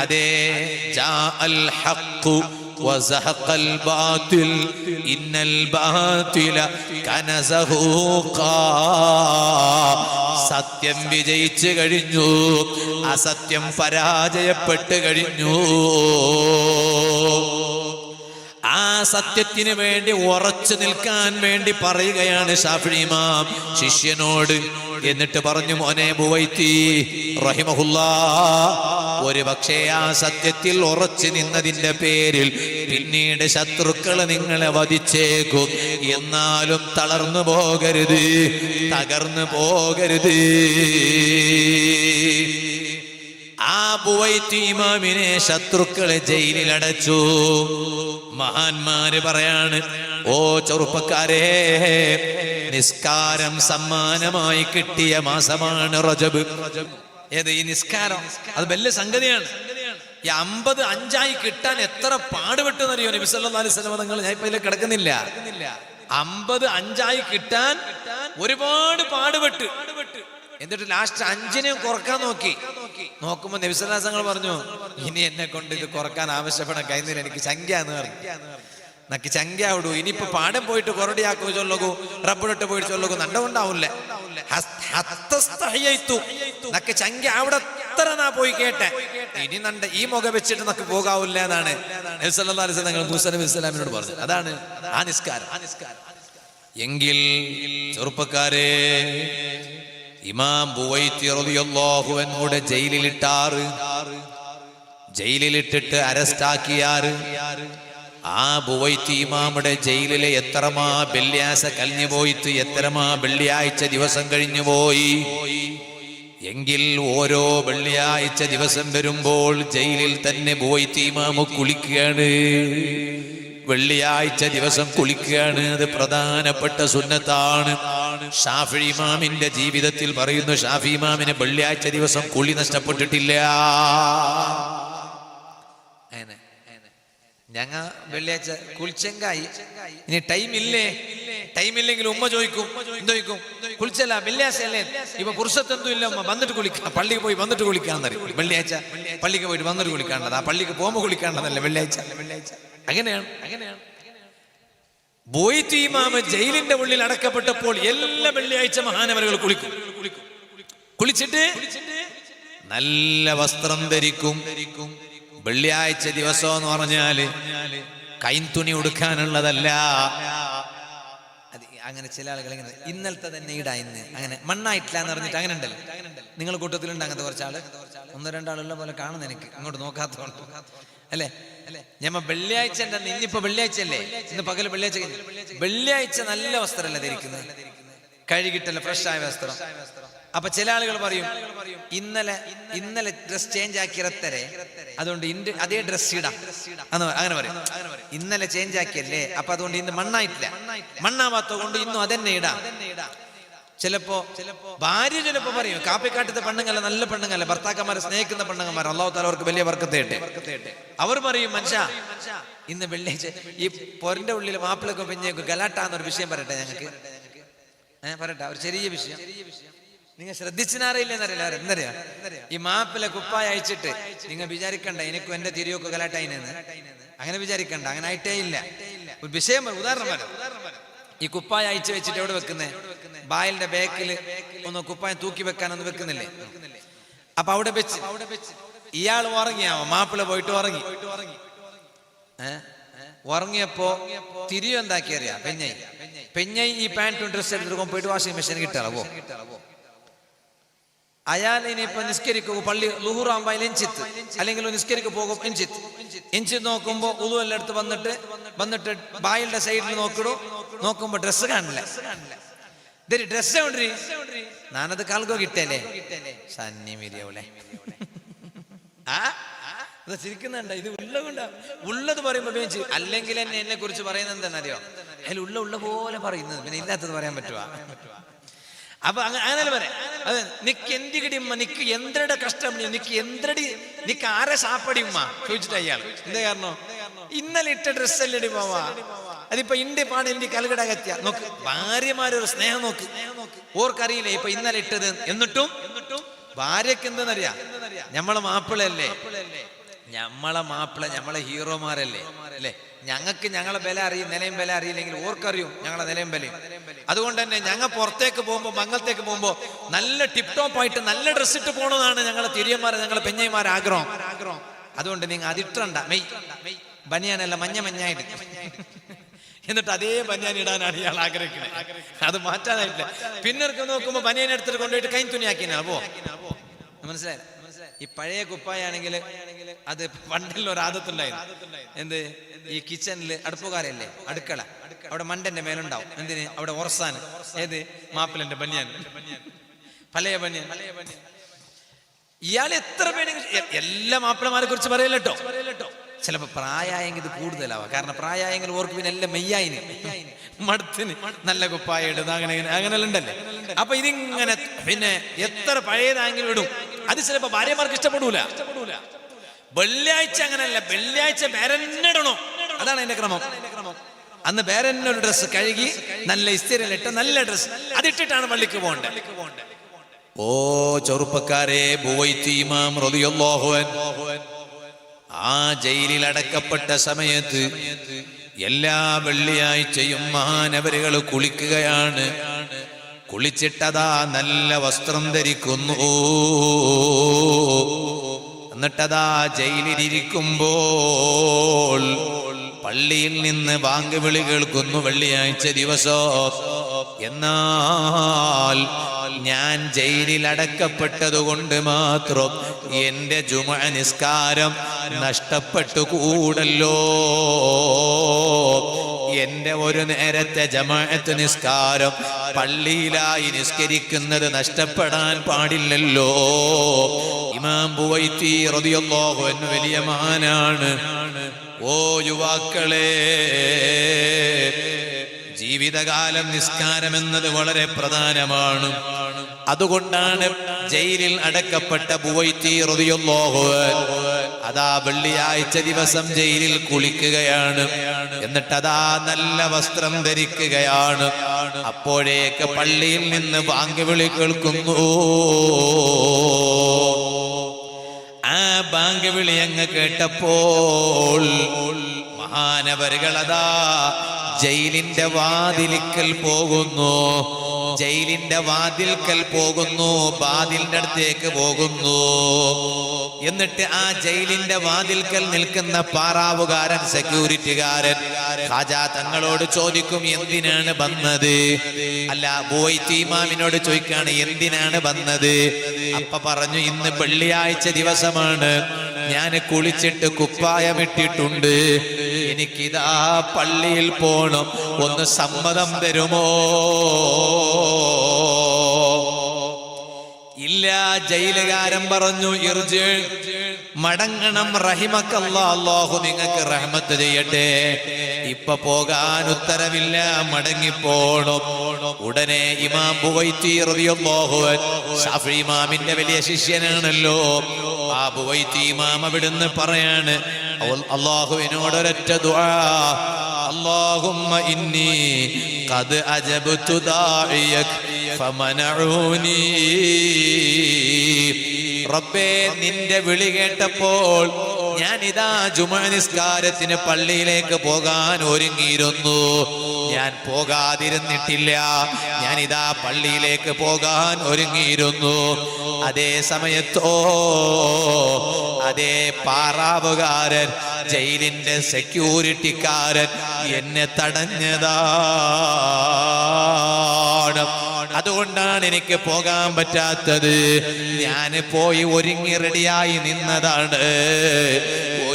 അതേ ജാ അൽ ഹഖ് വസഹഖൽ ബാതിൽ ഇന്നൽ ബാതില കാന സഹൂഖാ. സത്യം വിജയിച്ചു കഴിഞ്ഞു, അസത്യം പരാജയപ്പെട്ടു കഴിഞ്ഞു. ആ സത്യത്തിന് വേണ്ടി ഉറച്ചു നിൽക്കാൻ വേണ്ടി പറയുകയാണ് ശാഫിഈ ഇമാം ശിഷ്യനോട്. എന്നിട്ട് പറഞ്ഞു, മോനെ ബുവൈത്തി റഹിമഹുല്ലാഹ്, ഒരു പക്ഷേ ആ സത്യത്തിൽ ഉറച്ചു നിന്നതിന്റെ പേരിൽ പിന്നീട് ശത്രുക്കൾ നിങ്ങളെ വധിച്ചേക്കും. എന്നാലും തളർന്നു പോകരുത്, തകർന്നു പോകരുത്. ആ ബുവൈത്തി ഇമാമിനെ ശത്രുക്കളെ ജയിലിൽ അടച്ചു. മഹാന്മാര് പറയാണ്, ഓ ചെറുപ്പക്കാരെ, നിസ്കാരം സമ്മാനമായി കിട്ടിയ മാസമാണ് റജബ്. ഏത് ഈ നിസ്കാരം? അത് വലിയ സംഗതിയാണ്. ഈ 50 5 കിട്ടാൻ എത്ര പാടുപെട്ടെന്നറിയോ നബി സല്ലല്ലാഹു അലൈഹി വസല്ലം തങ്ങൾ. ഞാൻ ഇപ്പൊ ഇതിൽ കിടക്കുന്നില്ല. 50 5 കിട്ടാൻ ഒരുപാട് പാടുപെട്ട്. എന്നിട്ട് ലാസ്റ്റ് 5 കുറക്കാൻ നോക്കുമ്പോ നബി സല്ലല്ലാഹു അലൈഹി വസല്ലം പറഞ്ഞു, ഇനി എന്നെ കൊണ്ട് ഇത് കുറക്കാൻ ആവശ്യപ്പെടാൻ കഴിയുന്നില്ല, എനിക്ക് സംഖ്യ എന്ന് പറഞ്ഞു. നക്കി സംഖ്യ വിടൂ. ഇനിയിപ്പോ പാടം പോയിട്ട് കൊറടിയാക്കോ ചൊല്ലകൂ, റബ്ബിട്ട് പോയിട്ട് ചൊല്ലകൂ, നണ്ടവുണ്ടാവൂല്ലേ? നക്ക് സംഖ്യ അവിടെ എത്ര നാ പോയി കേട്ടെ, ഇനി നണ്ട ഈ മുഖ വെച്ചിട്ട് നക്ക് പോകാവൂല്ല എന്നാണ് നബി സല്ലല്ലാഹു അലൈഹി വസല്ലം മൂസാ നബി ഇസ്ലാമിനോട് പറഞ്ഞത്. അതാണ് ആ നിസ്കാരം. എങ്കിൽ ചെറുപ്പക്കാരെ, ഇമാം ബുവൈത്തി റളിയല്ലാഹു അൻഹുടെ ജയിലിലിട്ടിട്ട് അറസ്റ്റാക്കിയാറ്. ആ ബുവൈത്തി ഇമാമുടെ ജയിലിലെ എത്രമാ വെള്ളിയാഴ്ച കഴിഞ്ഞു പോയിട്ട് എത്രമാ വെള്ളിയാഴ്ച ദിവസം കഴിഞ്ഞു പോയി. എങ്കിൽ ഓരോ വെള്ളിയാഴ്ച ദിവസം വരുമ്പോൾ ജയിലിൽ തന്നെ ബുവൈത്തി ഇമാമ് കുളിക്കുകയാണ്. വെള്ളിയാഴ്ച ദിവസം കുളിക്കുകയാണ്. അത് പ്രധാനപ്പെട്ട സുന്നത്താണ്. ഷാഫി ഇമാമിന്റെ ജീവിതത്തിൽ പറയുന്നു, ഷാഫി ഇമാമിന് വെള്ളിയാഴ്ച ദിവസം കുളി നഷ്ടപ്പെട്ടിട്ടില്ല. ഞങ്ങ വെള്ളിയാഴ്ച കുളിച്ചെങ്കായി, ഇനി ടൈമില്ലെങ്കിൽ ഉമ്മ ചോദിക്കും, എന്തോദിക്കും, കുളിച്ചല്ല വെള്ളിയാഴ്ച അല്ലേ, ഇപ്പൊ പുരുഷത്തൊന്നും ഇല്ല, ഉമ്മ വന്നിട്ട് കുളിക്കാം, പള്ളിക്ക് പോയി വന്നിട്ട് കുളിക്കാന്നറിയും. വെള്ളിയാഴ്ച പള്ളിക്ക് പോയിട്ട് വന്നിട്ട് കുളിക്കാണ്ടത്, ആ പള്ളിക്ക് പോകുമ്പോൾ കുളിക്കാണ്ടതല്ല വെള്ളിയാഴ്ച. അങ്ങനെയാണ്. ബോയ്ത്ത് ഇമാമ് ജയിലിന്റെ ഉള്ളിൽ അടക്കപ്പെട്ടപ്പോൾ എല്ലാ വെള്ളിയാഴ്ച മഹാനവരുകൾ കുളിച്ചിട്ട് നല്ല വസ്ത്രം ധരിക്കും. വെള്ളിയാഴ്ച ദിവസം എന്ന് പറഞ്ഞാല് കൈത്തുണി ഉടുക്കാനുള്ളതല്ല. അങ്ങനെ ചില ആളുകൾ ഇങ്ങനെ ഇന്നലത്തെ തന്നെ ഇടാ, ഇന്ന് അങ്ങനെ മണ്ണായിട്ടില്ല എന്ന് പറഞ്ഞിട്ട് അങ്ങനെ ഉണ്ടല്ലോ. നിങ്ങൾ കൂട്ടത്തിലുണ്ട് അങ്ങനത്തെ കുറച്ചാള്, 1-2 പോലെ കാണുന്നു എനിക്ക്, അങ്ങോട്ട് നോക്കാത്തോണ്ട് അല്ലേ. ഞമ്മ വെള്ളിയാഴ്ച ഇന്നിപ്പോ വെള്ളിയാഴ്ച അല്ലേ, ഇന്ന് പകല് വെള്ളിയാഴ്ച നല്ല വസ്ത്രമല്ല ധരിക്കുന്നത്, കഴുകിട്ടല്ല ഫ്രഷ് ആയ വസ്ത്രം. അപ്പൊ ചില ആളുകൾ പറയും ഇന്നലെ ഡ്രസ് ചേഞ്ച് ആക്കിയത്തരെ, അതുകൊണ്ട് അതേ ഡ്രസ് ഇടാം അങ്ങനെ പറയും. ഇന്നലെ ചേഞ്ച് ആക്കിയല്ലേ, അപ്പൊ അതുകൊണ്ട് ഇന്ന് മണ്ണാവാത്ത കൊണ്ട് ഇന്നും അതെന്നെ ഇടാം. ചിലപ്പോ ഭാര്യ പറയും, കാപ്പിക്കാട്ടത്തെ പെണ്ണുങ്ങല്ല, നല്ല പെണ്ണുങ്ങല്ല, ഭർത്താക്കന്മാരെ സ്നേഹിക്കുന്ന പെണ്ണുങ്ങന്മാർ, അല്ലാഹു തആല അവർക്ക് വലിയ ബർക്കത്ത് തരട്ടെ. അവർ പറയും, മനുഷ്യ ഇന്ന് വെള്ളിയാഴ്ച ഈ പൊരന്റെ ഉള്ളിൽ മാപ്പിളൊക്കെ പെഞ്ഞേക്കും ഗലാട്ട എന്നൊരു വിഷയം പറയട്ടെ ഞങ്ങൾക്ക്, പറയട്ടെ ഒരു ചെറിയ വിഷയം. നിങ്ങൾ ശ്രദ്ധിച്ചറിയില്ലെന്നറിയില്ല. എന്തറിയാ, ഈ മാപ്പിലെ കുപ്പായ അയച്ചിട്ട് നിങ്ങൾ വിചാരിക്കണ്ട എനിക്കും എന്റെ തിരിയൊക്കെ ഗലാട്ടായിനെന്ന്, അങ്ങനെ വിചാരിക്കണ്ട, അങ്ങനെ ആയിട്ടേ ഇല്ല. ഒരു വിഷയം ഉദാഹരണം പറയാം. ഈ കുപ്പായ അയച്ചു വെച്ചിട്ട് എവിടെ വെക്കുന്നേ, ബായലിന്റെ ബാക്കില് ഒന്ന് കുപ്പായം തൂക്കി വെക്കാനൊന്നും വെക്കുന്നില്ലേ. അപ്പൊ അവിടെ വെച്ച് ഇയാൾ ഉറങ്ങിയാവോ, മാപ്പിള പോയിട്ട് ഉറങ്ങിയപ്പോ തിരിയോ എന്താക്കിയറിയാ, പെഞ്ഞായി ഈ പാന്റും ഡ്രസ്സ് എടുത്തിട്ട് പോയിട്ട് വാഷിംഗ് മെഷീൻ കിട്ടാളവോ. അയാൾ ഇനിയിപ്പോ നിസ്കരിക്കും, പള്ളി ലുഹുറാകുമ്പോ ഇഞ്ചിത്ത്, അല്ലെങ്കിൽ നിസ്കരിക്ക് പോകും ഇഞ്ചിത്ത് നോക്കുമ്പോ ഉളു എല്ലാം എടുത്ത് വന്നിട്ട് ബായിയുടെ സൈഡിൽ നോക്കുമ്പോ ഡ്രസ്സ് കാണില്ല. ഇതൊരു ഡ്രസ്സ് കൊണ്ടു, ഞാനത് കാൽക്കോ കിട്ടല്ലേ സന്നി മിരിയോളെ ചിരിക്കുന്നുണ്ട. ഇത് ഉള്ളത് പറയുമ്പോ അല്ലെങ്കിൽ എന്നെ കുറിച്ച് പറയുന്നത് എന്താണെന്നറിയോ, അതിൽ ഉള്ള പോലെ പറയുന്നത്, പിന്നെ ഇല്ലാത്തത് പറയാൻ പറ്റുവാ. അപ്പൊ അങ്ങനെ പറയാം, അതെ നിക്ക് എന്തിടിമ്മ, നിക്ക് എന്തരുടെ കഷ്ടം, നിക്ക് ആരെ സാപ്പടി ഉമ്മ ചോദിച്ചിട്ട് അയാൾ എന്താ കാരണം, ഇന്നലെ ഇട്ട ഡ്രസ്സല്ലേ പോവാ, അതിപ്പോ ഇന്റെ പാട് എന്റെ കൽകടകത്തിയ നോക്ക്. ഭാര്യമാരൊരു സ്നേഹം നോക്ക്, ഓർക്കറിയില്ലേ ഇപ്പൊ ഇന്നലെ ഇട്ടത്. എന്നിട്ടും ഭാര്യക്ക് എന്തെന്നറിയാം, ഞമ്മളെ മാപ്പിളല്ലേ, ഞമ്മളെ ഹീറോമാരല്ലേ അല്ലേ. ഞങ്ങൾക്ക് ഞങ്ങളെ നിലയും വില അറിയില്ലെങ്കിൽ ഓർക്കറിയും ഞങ്ങളെ നിലയും വിലയും. അതുകൊണ്ട് തന്നെ ഞങ്ങൾ പുറത്തേക്ക് പോകുമ്പോ, മംഗലത്തേക്ക് പോകുമ്പോ നല്ല ടിപ് ടോപ്പ് ആയിട്ട് നല്ല ഡ്രസ് ഇട്ട് പോകണമെന്നാണ് ഞങ്ങളെ തിരിയന്മാരെ, ഞങ്ങളെ പെഞ്ഞൈമാരെ ആഗ്രഹം. അതുകൊണ്ട് നിങ്ങൾ അതിട്ടണ്ട, ബനിയാനല്ല മഞ്ഞായിട്ട്, എന്നിട്ട് അതേ ബനിയാൻ ഇടാനാണ് ഇയാൾ ആഗ്രഹിക്കുന്നത്. അത് മാറ്റാനായിട്ടില്ല. പിന്നർക്ക് നോക്കുമ്പോ ബനിയാൻ എടുത്തിട്ട് കൊണ്ടുപോയിട്ട് കൈ തുണിയാക്കിനാ പോ. മനസ്സിലായി? ഈ പഴയ കുപ്പായാണെങ്കിൽ അത് പണ്ടുള്ള ഒരു ആദത്തുണ്ടായിരുന്നു. എന്ത്, ഈ കിച്ചണില് അടുപ്പുകാരല്ലേ, അടുക്കള, അവിടെ മണ്ടന്റെ മേലുണ്ടാവും. എന്തിന്, അവിടെ ഉറസാൻ. ഏത്, മാപ്പിളന്റെ ബനിയാൻ, പഴയ ബനിയാൻ. ഇയാൾ എത്ര പേര്, എല്ലാ മാപ്പിളമാരെ കുറിച്ച് പറയല്ലോ. ചിലപ്പോ പ്രായമെങ്കിൽ ഇത് കൂടുതലാവാം. കാരണം പ്രായമെങ്കിൽ ഓർക്ക് പിന്നെ എല്ലാം മെയ്യായിന് മടുത്തിന് നല്ല കുപ്പായ ഇടുന്ന അങ്ങനെല്ലാം ഉണ്ടല്ലേ. അപ്പൊ ഇതിങ്ങനെ പിന്നെ എത്ര പഴയതായെങ്കിലും ഇടും. അത് ചിലപ്പോ ഭാര്യമാർക്ക് ഇഷ്ടപ്പെടൂല. വെള്ളിയാഴ്ച അങ്ങനെയല്ല, വെള്ളിയാഴ്ച വേറെന്നിടണം, അതാണ് അതിന്റെ ക്രമം. അന്ന് വേറെന്നെ ഒരു ഡ്രസ്സ് കഴുകി നല്ല ഇസ്തിരിയിലിട്ട് നല്ല ഡ്രസ്സ് അതിട്ടിട്ടാണ് പള്ളിക്ക് പോകേണ്ടത്. ഓ ചെറുപ്പക്കാരെ, ബുവൈത്ത് ഇമാം റളിയല്ലാഹു അൻഹു ആ ജയിലിൽ അടക്കപ്പെട്ട സമയത്ത് എല്ലാ വെള്ളിയാഴ്ചയും മഹാനവരുകൾ കുളിക്കുകയാണ്. കുളിച്ചിട്ടതാ നല്ല വസ്ത്രം ധരിക്കുന്നു. എന്നിട്ടതാ ജയിലിലിരിക്കുമ്പോൾ പള്ളിയിൽ നിന്ന് ബാങ്ക് വിളി കേൾക്കുന്നു വെള്ളിയാഴ്ച ദിവസം. എന്നാൽ ഞാൻ ജയിലിൽ അടക്കപ്പെട്ടത് കൊണ്ട് മാത്രം എന്റെ ജുമുഅ നിസ്കാരം നഷ്ടപ്പെട്ടു കൂടല്ലോ. എന്റെ ഒരു നേരത്തെ ജമാഅത്ത് നിസ്കാരം പള്ളിയിലായി നിസ്കരിക്കുന്നത് നഷ്ടപ്പെടാൻ പാടില്ലല്ലോ. ഇമാം ബുവൈത്തി റളിയല്ലാഹു അൻഹു വലിയ മഹാനാണ്. ഓ യുവാക്കളെ, ജീവിതകാലം നിസ്കാരം എന്നത് വളരെ പ്രധാനമാണ്. അതുകൊണ്ടാണ് ജയിലിൽ അടക്കപ്പെട്ട ബുവൈത്തി റളിയല്ലാഹു അൻഹു അതാ വെള്ളിയാഴ്ച ദിവസം ജയിലിൽ കുളിക്കുകയാണ്. എന്നിട്ട് അതാ നല്ല വസ്ത്രം ധരിക്കുകയാണ്. അപ്പോഴേക്ക് പള്ളിയിൽ നിന്ന് ബാങ്ക് വിളി കേൾക്കുന്നു. ആ ബാങ്ക് വിളി അങ്ങ് കേട്ടപ്പോൾ മഹാനവറുകൾ അതാ ജയിലിന്റെ വാതിൽക്കൽ പോകുന്നു. ജയിലിന്റെ വാതിൽക്കൽ പോകുന്നു, വാതിലിന്റെ അടുത്തേക്ക് പോകുന്നു. എന്നിട്ട് ആ ജയിലിന്റെ വാതിൽക്കൽ നിൽക്കുന്ന പാറാവുകാരൻ, സെക്യൂരിറ്റിക്കാരൻ ഖാജാ തങ്ങളോട് ചോദിക്കും, എന്തിനാണ് വന്നത്? അല്ല, ബുവൈത്തി ഇമാമിനോട് ചോദിക്കാണ്, എന്തിനാണ് വന്നത്? അപ്പ പറഞ്ഞു, ഇന്ന് വെള്ളിയാഴ്ച ദിവസമാണ്, ഞാൻ കുളിച്ചിട്ട് കുപ്പായമിട്ടിട്ടുണ്ട്, എനിക്കിതാ പള്ളിയിൽ പോണം, ഒന്ന് സമ്മതം തരുമോ? ഇല്ല. ജയിലുകാരൻ പറഞ്ഞു, ഇർജി, മടങ്ങണം, റഹിമക്കല്ലാ, അല്ലാഹു നിങ്ങൾക്ക് റഹ്മത്ത് ചെയ്യട്ടെ, ഇപ്പൊ പോകാൻ ഉത്തരവില്ല, മടങ്ങിപ്പോണം. ഉടനെ ഇമാം ബുവൈത്തി റളിയല്ലാഹു അൻഹു ശാഫിഈ ഇമാമിന്റെ വലിയ ശിഷ്യനാണല്ലോ. ആ ബുവൈത്തി ഇമാം അവിടുന്ന് പറയാണ്, അല്ലാഹുവിനോട് ഒരൊറ്റ ദുആ, അല്ലാഹുമ്മ ഇന്നി ഖദ് അജബ്തു ദാഇയക ഫമനഊനി. റബ്ബേ, നിന്റെ വിളി കേട്ടപ്പോൾ ഞാനിതാ ജുമുഅ നിസ്കാരത്തിന് പള്ളിയിലേക്ക് പോകാൻ ഒരുങ്ങിയിരുന്നു, ഞാൻ പോകാതിരുന്നിട്ടില്ല, ഞാനിതാ പള്ളിയിലേക്ക് പോകാൻ ഒരുങ്ങിയിരുന്നു. അതേ സമയത്തോ അതേ പാറാവുകാരൻ, ജയിലിന്റെ സെക്യൂരിറ്റിക്കാരൻ എന്നെ തടഞ്ഞതാണ്. അതുകൊണ്ടാണ് എനിക്ക് പോകാൻ പറ്റാത്തത്. ഞാൻ പോയി ഒരുങ്ങി റെഡിയായി നിന്നതാണ്.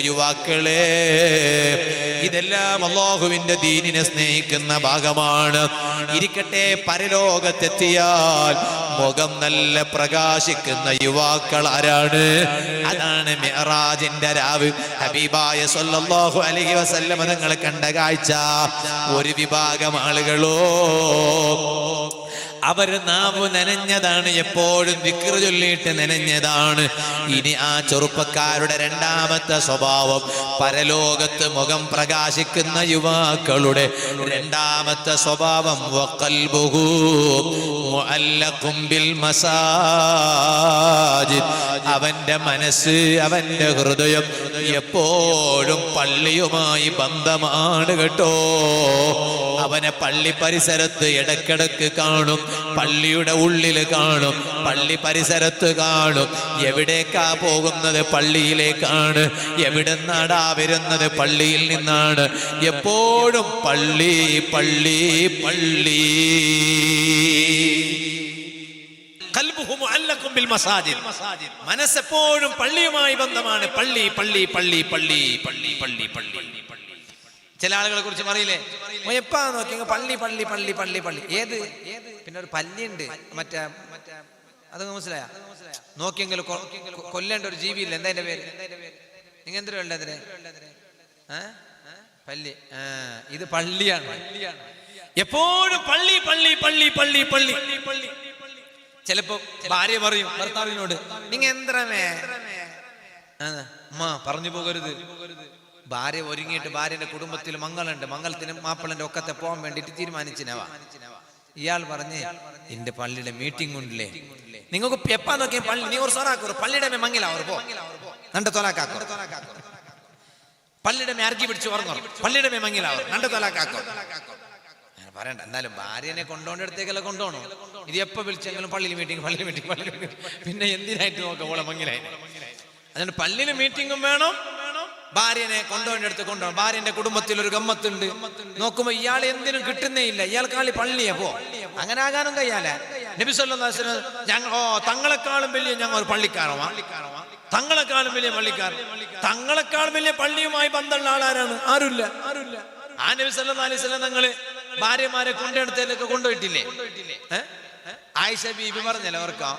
യുവാക്കളെ, ഇതെല്ലാം അല്ലാഹുവിന്റെ ദീനിനെ സ്നേഹിക്കുന്ന ഭാഗമാണ്. ഇരിക്കട്ടെ, പരലോകത്തെത്തിയാൽ മുഖം നല്ല പ്രകാശിക്കുന്ന യുവാക്കൾ ആരാണ്? അതാണ് മിഅ്റാജിന്റെ രാവ് ഹബീബായ സ്വല്ലല്ലാഹു അലൈഹി വസല്ലം തങ്ങൾ കണ്ട കാഴ്ച. ഒരു വിഭാഗം ആളുകളോ അവർ നാവ് നനഞ്ഞതാണ്, എപ്പോഴും ദിക്ർ ചൊല്ലിയിട്ട് നനഞ്ഞതാണ്. ഇനി ആ ചെറുപ്പക്കാരുടെ രണ്ടാമത്തെ സ്വഭാവം, പരലോകത്ത് മുഖം പ്രകാശിക്കുന്ന യുവാക്കളുടെ രണ്ടാമത്തെ സ്വഭാവം, വഖൽബുഹു മുഅല്ലഖും ബിൽ മസാജിദ്, അവന്റെ മനസ്സ്, അവന്റെ ഹൃദയം എപ്പോഴും പള്ളിയുമായി ബന്ധമാണ് കേട്ടോ. അവനെ പള്ളി പരിസരത്ത് ഇടക്കിടക്ക് കാണും, പള്ളിയുടെ ഉള്ളിൽ കാണും, പള്ളി പരിസരത്ത് കാണും. എവിടേക്കാ പോകുന്നത്? പള്ളിയിലേക്കാണ്. എവിടുന്നാടാ വരുന്നത്? പള്ളിയിൽ നിന്നാണ്. എപ്പോഴും പള്ളി പള്ളി പള്ളി. മനസ്സെപ്പോഴും പള്ളിയുമായി ബന്ധമാണ്. പള്ളി പള്ളി പള്ളി പള്ളി പള്ളി പള്ളി പള്ളി. ചില ആളുകളെ കുറിച്ച് പറയില്ലേ, എപ്പാ നോക്കി പള്ളി പള്ളി പള്ളി പള്ളി പള്ളി. ഏത്? പിന്നെ ഒരു പല്ലിയുണ്ട്, മറ്റേ അതൊക്കെ മനസ്സിലായ? നോക്കിയെങ്കിലും കൊല്ലേണ്ട ഒരു ജീവിയില്ല. എന്താ എന്റെ പേര്? നിങ്ങൾ എന്തിനാ വേണ്ടതിന്? പല്ലി. ഇത് പള്ളിയാണ്. എപ്പോഴും പള്ളി പള്ളി പള്ളി പള്ളി പള്ളി പള്ളി. ചിലപ്പോ ഭാര്യ പറയും ഭർത്താവിനോട്, നിങ്ങ എന്തരമേ പറഞ്ഞു പോകരുത്. ഭാര്യ ഒരുങ്ങിയിട്ട് ഭാര്യന്റെ കുടുംബത്തിൽ മംഗളുണ്ട്, മംഗളത്തിന് മാപ്പിളന്റെ ഒക്കത്തെ പോകാൻ വേണ്ടിട്ട് തീരുമാനിച്ചിനവാ. ഇയാൾ പറഞ്ഞ്, എന്റെ പള്ളിയുടെ മീറ്റിംഗ് ഉണ്ടല്ലേ, നിങ്ങൾക്ക് എപ്പാ നോക്കിയ പള്ളി നീ ഒരു സൊറാക്കോ പള്ളിയുടെ മങ്ങിലാവർ പോ നണ്ട തൊലാക്കാക്കോ, പള്ളിയുടെ അർജി പിടിച്ച് ഉറങ്ങോ, പള്ളിയുടെ മങ്ങിലാവർ നണ്ട തൊലാക്കാക്കോ പറയണ്ട. എന്നാലും ഭാര്യനെ കൊണ്ടോണ്ടടുത്തേക്കല്ല കൊണ്ടോണോ? ഇത് എപ്പോ വിളിച്ചെങ്കിലും പള്ളിയിൽ മീറ്റിംഗ് പള്ളിയിൽ മീറ്റിംഗ് പള്ളിയിൽ മീറ്റിംഗ്. പിന്നെ എന്തിനായിട്ട് നോക്കാം ഓളെ മങ്ങിലായി? അതുകൊണ്ട് പള്ളിയിൽ മീറ്റിംഗും വേണം, ഭാര്യനെ കൊണ്ടോണ്ടടുത്ത് കൊണ്ടുപോകണം. ഭാര്യന്റെ കുടുംബത്തിൽ ഒരു ഗമ്മത്തുണ്ട്, നോക്കുമ്പോ ഇയാൾ എന്തിനും കിട്ടുന്നേ ഇല്ല, ഇയാൾക്കാളി പള്ളിയെ പോ. അങ്ങനെ ആകാനും കഴിയാലേ. നബി സല്ലല്ലാഹു അലൈഹി വസല്ലം തങ്ങളെക്കാളും വലിയ ഞങ്ങൾ ഒരു പള്ളിക്കാരമാ, തങ്ങളെക്കാളും വലിയ പള്ളിക്കാരൻ. തങ്ങളെക്കാളും വലിയ പള്ളിയുമായി ബന്ധമുള്ള ആളാരാണ്? ആരുമില്ല. ആ നബി സല്ലല്ലാഹു അലൈഹി വസല്ലം തങ്ങള് ഭാര്യമാരെ കൊണ്ടെടുത്തേലൊക്കെ കൊണ്ടുപോയിട്ടില്ലേ? ആയിഷ ബീബി പറഞ്ഞല്ലോ അവർക്കാ,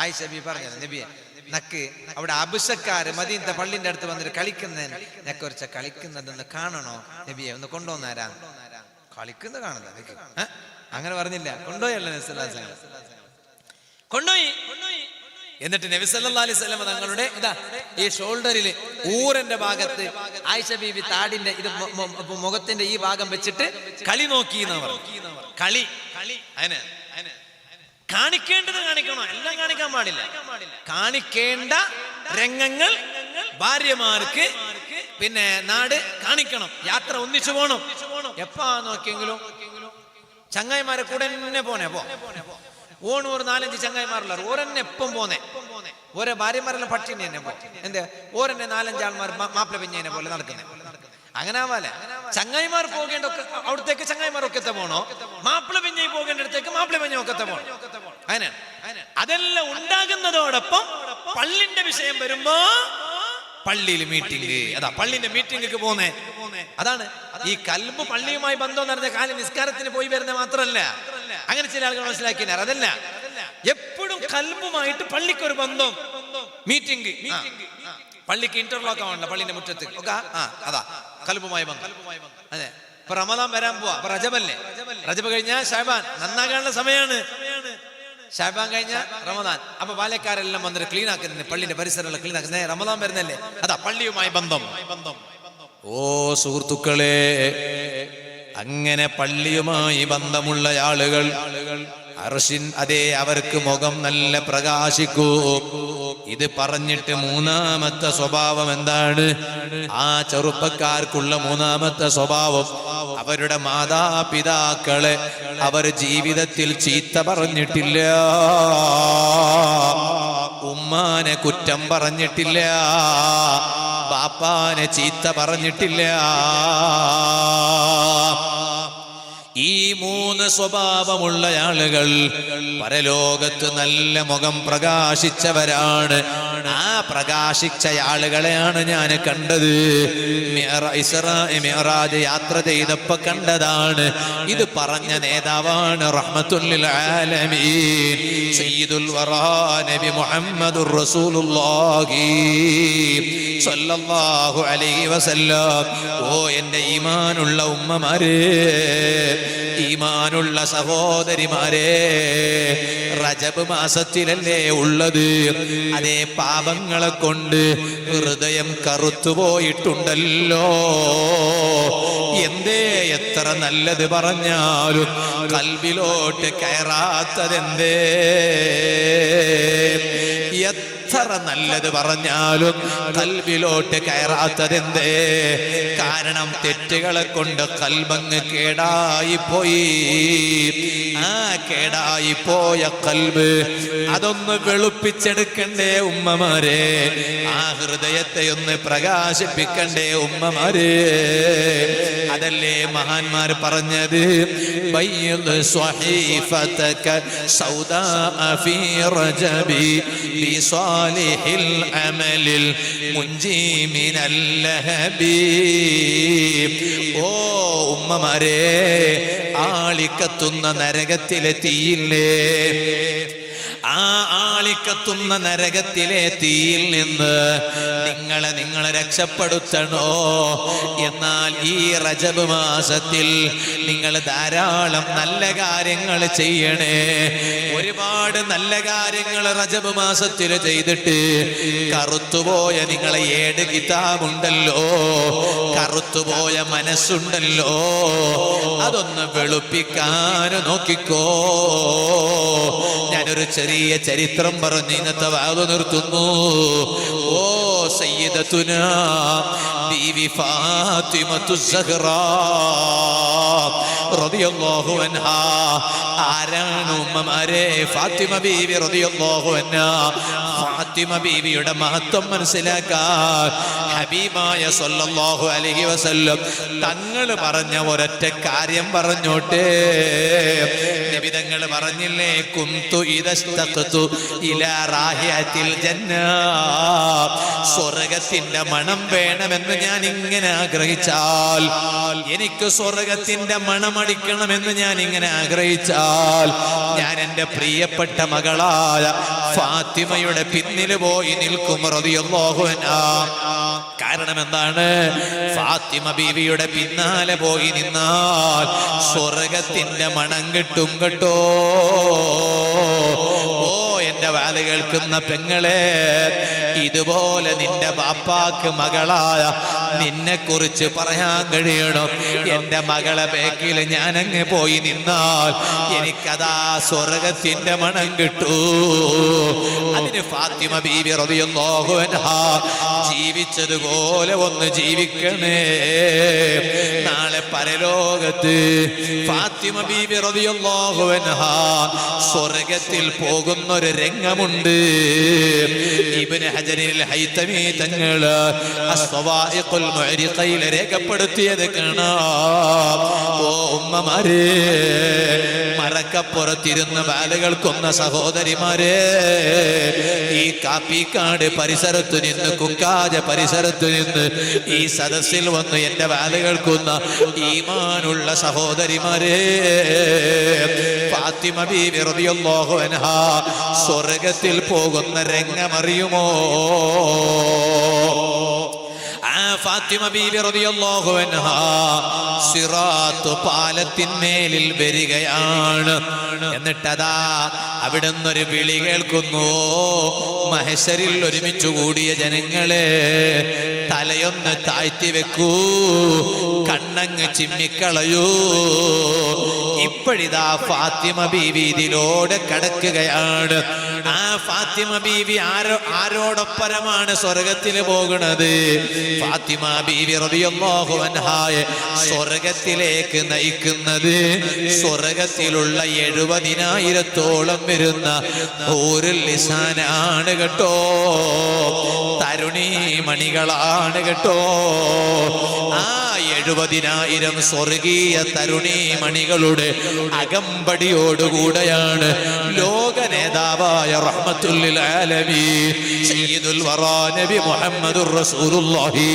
ആയിഷ ബീബി പറഞ്ഞല്ലോ നബിയെ നക്ക് അവിടെ അബുസക്കാര് മദീനത്തെ പള്ളിന്റെ അടുത്ത് വന്നിട്ട് കളിക്കുന്നതിന് നെക്കൊരിച്ച കളിക്കുന്നതെന്ന് കാണണോ നബിയെ, ഒന്ന് കൊണ്ടുവന്നാരാ? കളിക്കുന്ന കാണില്ല, അങ്ങനെ പറഞ്ഞില്ല. കൊണ്ടുപോയല്ലോ നബി സല്ലല്ലാഹു അലൈഹി വസല്ലം, കൊണ്ടുപോയി. എന്നിട്ട് നബി സല്ലല്ലാഹു അലൈഹി വസല്ലം തങ്ങളുടെ ഈ ഷോൾഡറിൽ ഊരന്റെ ഭാഗത്ത് ആയിഷ ബീവി താടിന്റെ ഇത് മുഖത്തിന്റെ ഈ ഭാഗം വെച്ചിട്ട് കളി നോക്കി എന്ന് പറഞ്ഞു. കളി അതിന് കാണിക്കേണ്ടത് കാണിക്കണോ, എല്ലാം കാണിക്കാൻ പാടില്ല. കാണിക്കേണ്ട രംഗങ്ങൾ ഭാര്യമാർക്ക് പിന്നെ നാട് കാണിക്കണം. യാത്ര ഒന്നിച്ചു പോണം. എപ്പാ നോക്കിയെങ്കിലും ചങ്ങായിമാരെ കൂടെ തന്നെ പോനെ. ഓണ് ഒരു 4-5 ചങ്ങായിമാരുള്ള ഓരെന്നെ എപ്പം പോന്നെ. ഓരോ ഭാര്യമാരെല്ലാം പട്ടിണി തന്നെ പോ. എന്താ ഓരെന്നെ 4-5 ആൾമാർ മാപ്പിള പിഞ്ഞതിനെ പോലെ നടക്കുന്നത്. അങ്ങനെ ആവാലെ. ചങ്ങായിമാർ പോകേണ്ട അവിടത്തേക്ക് ചങ്ങായിമാരൊക്കെ പോണോ, മാപ്പിള പിഞ്ഞി പോകേണ്ട അടുത്തേക്ക് മാപ്പിള പിഞ്ഞൊക്കെ പോണോ. അങ്ങനെ അതെല്ലാം ഉണ്ടാകുന്നതോടൊപ്പം പള്ളിന്റെ വിഷയം വരുമ്പോ പള്ളിയിൽ മീറ്റിംഗ്. പള്ളിന്റെ മീറ്റിംഗ് പോന്നേ. അതാണ് ഈ കൽബ് പള്ളിയുമായി ബന്ധം നടന്ന കാലം നിസ്കാരത്തിന് പോയി വരുന്ന മാത്രല്ല. അങ്ങനെ ചില ആളുകൾ മനസ്സിലാക്കിയാൽ അതല്ല, എപ്പോഴും കൽബുമായിട്ട് പള്ളിക്കൊരു ബന്ധം. മീറ്റിംഗ്, പള്ളിക്ക് ഇന്റർലോക്ക് ആവണല്ലോ പള്ളിന്റെ മുറ്റത്ത്. അതാ കൽബുമായി ബന്ധം. അതെ, ഇപ്പൊ റമദാൻ വരാൻ പോവാ. അപ്പൊ റജബല്ലേ, റജബ് കഴിഞ്ഞാൽ ഷഅബാൻ നന്നാകാനുള്ള സമയമാണ്. ഷഅബാൻ കഴിഞ്ഞ റമദാൻ. അപ്പൊ ബാല്യക്കാരെല്ലാം വന്നിട്ട് ക്ലീൻ ആക്കുന്നുണ്ട്, പള്ളിന്റെ പരിസരമുള്ള ക്ലീൻ ആക്കുന്നത്. റമദാൻ വരുന്നല്ലേ, അതാ പള്ളിയുമായി ബന്ധം. ഓ സുഹൃത്തുക്കളെ, അങ്ങനെ പള്ളിയുമായി ബന്ധമുള്ള ആളുകൾ അവർക്ക് മുഖം നല്ല പ്രകാശിക്കൂ. ഇത് പറഞ്ഞിട്ട് മൂന്നാമത്തെ സ്വഭാവം എന്താണ്? ആ ചെറുപ്പക്കാർക്കുള്ള മൂന്നാമത്തെ സ്വഭാവം, അവരുടെ മാതാപിതാക്കളെ അവർ ജീവിതത്തിൽ ചീത്ത പറഞ്ഞിട്ടില്ല, ഉമ്മാനെ കുറ്റം പറഞ്ഞിട്ടില്ല, ബാപ്പാനെ ചീത്ത പറഞ്ഞിട്ടില്ല. ഈ 3 സ്വഭാവമുള്ള ആളുകൾ പരലോകത്ത് നല്ല മുഖം പ്രകാശിച്ചവരാണ്. ആ പ്രകാശിച്ച ആളുകളെയാണ് ഞാൻ കണ്ടത്. മിഅ്റാജ് യാത്ര ചെയ്തപ്പോ കണ്ടതാണ്. ഇത് പറഞ്ഞ നേതാവാണ് റഹ്മത്തുൽ ലിൽ ആലമീൻ സയ്യിദുൽ വറാ നബി മുഹമ്മദുർ റസൂലുള്ളാഹി സ്വല്ലല്ലാഹു അലൈഹി വസല്ലം. ഓ എന്റെ ഈമാനുള്ള ഉമ്മമാരെ, ഈമാനുള്ള സഹോദരിമാരെ, റജബ് മാസത്തിലല്ലേ ഉള്ളത്. അതേ പാപങ്ങളെ കൊണ്ട് ഹൃദയം കറുത്തുപോയിട്ടുണ്ടല്ലോ. എന്തേ എത്ര നല്ലത് പറഞ്ഞാലും കൽബിലോട്ട് കയറാത്തതെന്തേ? എത്ര നല്ലത് പറഞ്ഞാലും കൽബിലോട്ട് കയറാത്തതെന്തേ? കാരണം തെറ്റുകളെ കൊണ്ട് കൽബങ്ങ് കേടായിപ്പോയി. ആ കേടായിപ്പോയ കൽബ് അതൊന്ന് വെളുപ്പിച്ചെടുക്കണ്ടേ ഉമ്മമാരെ? ആ ഹൃദയത്തെ ഒന്ന് പ്രകാശിപ്പിക്കണ്ടേ ഉമ്മമാരെ? അതല്ലേ മഹാന്മാർ പറഞ്ഞത്, ബയ്യിദ് സ്വഹീഫതക സൗദാ ഫീ റജബി ബിസാലിഹിൽ അമലിൽ മുൻജി മിനൽ ലഹബി. ഓ ഉമ്മമാരെ, ആളിക്കത്തുന്ന നരകത്തിലെ തീയില്ലേ, ആ ആളിക്കത്തുന്ന നരകത്തിലെ തീയിൽ നിന്ന് നിങ്ങളെ രക്ഷപ്പെടുത്തണോ? എന്നാൽ ഈ റജബ് മാസത്തിൽ നിങ്ങൾ ധാരാളം നല്ല കാര്യങ്ങൾ ചെയ്യണേ. ഒരുപാട് നല്ല കാര്യങ്ങൾ റജബ് മാസത്തിൽ ചെയ്തിട്ട് കറുത്തുപോയ നിങ്ങളെ 7 കിതാബുണ്ടല്ലോ, കറുത്തുപോയ മനസ്സുണ്ടല്ലോ, അതൊന്ന് വെളുപ്പിക്കാൻ നോക്കിക്കോ. ഞാനൊരു ചെറിയ ചരിത്രം പറഞ്ഞ് ഇന്നത്തെ വാദ നിർത്തുന്നു. ഓ സയ്യിദത്തുനാ ബീവി ഫാത്തിമത്തു സഹ്റാ റളിയല്ലാഹു അൻഹാ. ആരാണ് ഉമ്മമാരെ? ഫാത്തിമ ബീവി റളിയല്ലാഹു അൻഹാ. ഫാത്തിമ ബീവിയുടെ മഹത്വം മനസ്സിലാക്കാൻ ഹബീബായ സല്ലല്ലാഹു അലൈഹി വസല്ലം തങ്ങൾ പറഞ്ഞ ഒരൊറ്റ കാര്യം പറഞ്ഞോട്ടെ. നബി തങ്ങൾ പറഞ്ഞില്ലേ, കുന്തു ഇദസ്തഖതു ഇലാ റാഹിയത്തിൽ ജന്ന. സ്വർഗ്ഗത്തിന്റെ മണം വേണമെന്ന് ഞാൻ ഇങ്ങനെ ആഗ്രഹിച്ചാൽ, എനിക്ക് സ്വർഗ്ഗത്തിന്റെ മണമടിക്കണമെന്ന് ഞാൻ ഇങ്ങനെ ആഗ്രഹിച്ചാൽ, ഞാൻ എൻ്റെ പ്രിയപ്പെട്ട മകളായ ഫാത്തിമയുടെ പിന്നിൽ പോയി നിൽക്കും റളിയല്ലാഹു അൻഹാ. കാരണം എന്താണ്? ഫാത്തിമ ബീവിയുടെ പിന്നാലെ പോയി നിന്നാൽ സ്വർഗത്തിന്റെ മണം കിട്ടും കേട്ടോ. ഓ എന്റെ വാല് കേൾക്കുന്ന പെങ്ങളെ, ഇതുപോലെ നിന്റെ ബാപ്പാക്ക് മകളായ നിന്നെ കുറിച്ച് പറയാൻ കഴിയണം. എന്റെ മകളെ ബേക്കിൽ ഞാനങ്ങ് പോയി നിന്നാൽ എനിക്കതാ സ്വർഗത്തിന്റെ മണം കിട്ടൂ. അതിന് ഫാത്തിമ ബീവി റളിയല്ലാഹു അൻഹാ ജീവിച്ചതുപോലെ ഒന്ന് ജീവിക്കണേ. നാളെ പരലോകത്ത് ഫാത്തിമ ബീവി റളിയല്ലാഹു അൻഹാ സ്വർഗത്തിൽ പോകുന്നൊരു രംഗമുണ്ട്. ഇബ്നു ഹജറിൽ ഹൈതമി തങ്ങൾ അസ്സവാഇഖുൽ മുഅരിഖയിൽ രേഖപ്പെടുത്തിയത് കാണാം. ഓ ഉമ്മമാരെ, മറക്കപ്പുറത്തിരുന്ന് ബാലുകൾക്കൊന്ന സഹോദരിമാരെ, ഈ കാപ്പിക്കാട് പരിസരത്തു നിന്ന്, കുക്കാജ പരിസരത്തു നിന്ന് ഈ സദസ്സിൽ വന്ന് എന്റെ ബാലുകൾക്കൊന്ന ഈമാനുള്ള സഹോദരിമാരെ, ഫാത്തിമ ബീവി റളിയല്ലാഹു അൻഹാ സ്വർഗത്തിൽ പോകുന്ന രംഗമറിയുമോ? ഫാത്തിമ ബീവി റളിയല്ലാഹു അൻഹാ സിറാത്ത് പാലത്തിന്മേലിൽ വരികയാണ്. എന്നിട്ടതാ അവിടുന്ന് ഒരു വിളി കേൾക്കുന്നു. മഹ്ശറിൽ ഒരുമിച്ച് കൂടിയ ജനങ്ങളെ, തലയൊന്ന് താഴ്ത്തി വെക്കൂ, കണ്ണങ്ങ് ചിമ്മിക്കളയൂ. ഇപ്പോഴിതാ ഫാത്തിമ ബീവി ഇതിലൂടെ കടക്കുകയാണ്. ആ ഫാത്തിമ ബീവി ആരോടൊപ്പരമാണ് സ്വർഗത്തിൽ പോകുന്നത്? ഫാത്തിമ ബീവി റളിയല്ലാഹു അൻഹായെ സ്വർഗത്തിലേക്ക് നയിക്കുന്നത് സ്വർഗത്തിലുള്ള 70,000-ഓളം വരുന്ന ഹൂറുൽ ലിസാനാണ് കേട്ടോ. തരുണീമണികളാണ് കേട്ടോ. ആ 70,000 സ്വർഗീയ തരുണീമണികളുടെ അകമ്പടിയോടുകൂടെയാണ് ലോക നേതാവായ റഹ്മത്തുൽ ലിൽ ആലമീൻ സയ്യിദുൽ വറാ നബി മുഹമ്മദുർ റസൂലുള്ളാഹി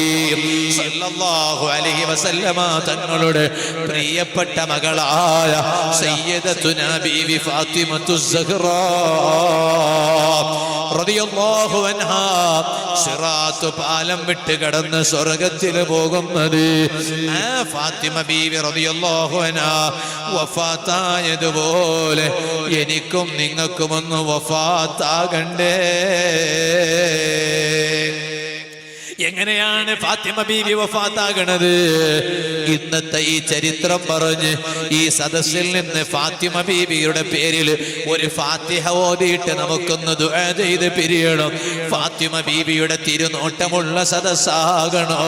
സ്വല്ലല്ലാഹു അലൈഹി വസല്ലമ തങ്ങളുടെ പ്രിയപ്പെട്ട മകളായ സയ്യിദത്തുനാ ബീവി ഫാത്തിമത്തുസ് സഹ്റാ റളിയല്ലാഹു അൻഹാ സിറാത്ത് പാലം വിട്ട് കടന്ന് സ്വർഗത്തിൽ പോകുന്നത്. ആ ഫാത്തിമ ബീവി റളിയല്ലാഹു അൻഹാ വഫാത്തായതുപോലെ എനിക്കും നിങ്ങൾക്കും ഒന്ന് വഫാത്താകണ്ടേ. എങ്ങനെയാണ് ഫാത്തിമ ബീവി വഫാത്താകണത്? ഇന്നത്തെ ഈ ചരിത്രം പറഞ്ഞ് ഈ സദസ്സിൽ നിന്ന് ഫാത്തിമ ബീവിയുടെ പേരിൽ ഒരു ഫാത്തിഹ ഓതിയിട്ട് നമുക്കൊന്ന് ദുആ ചെയ്ത് പിരിയണം. ഫാത്തിമ ബീവിയുടെ തിരുനോട്ടമുള്ള സദസ്സാകണോ?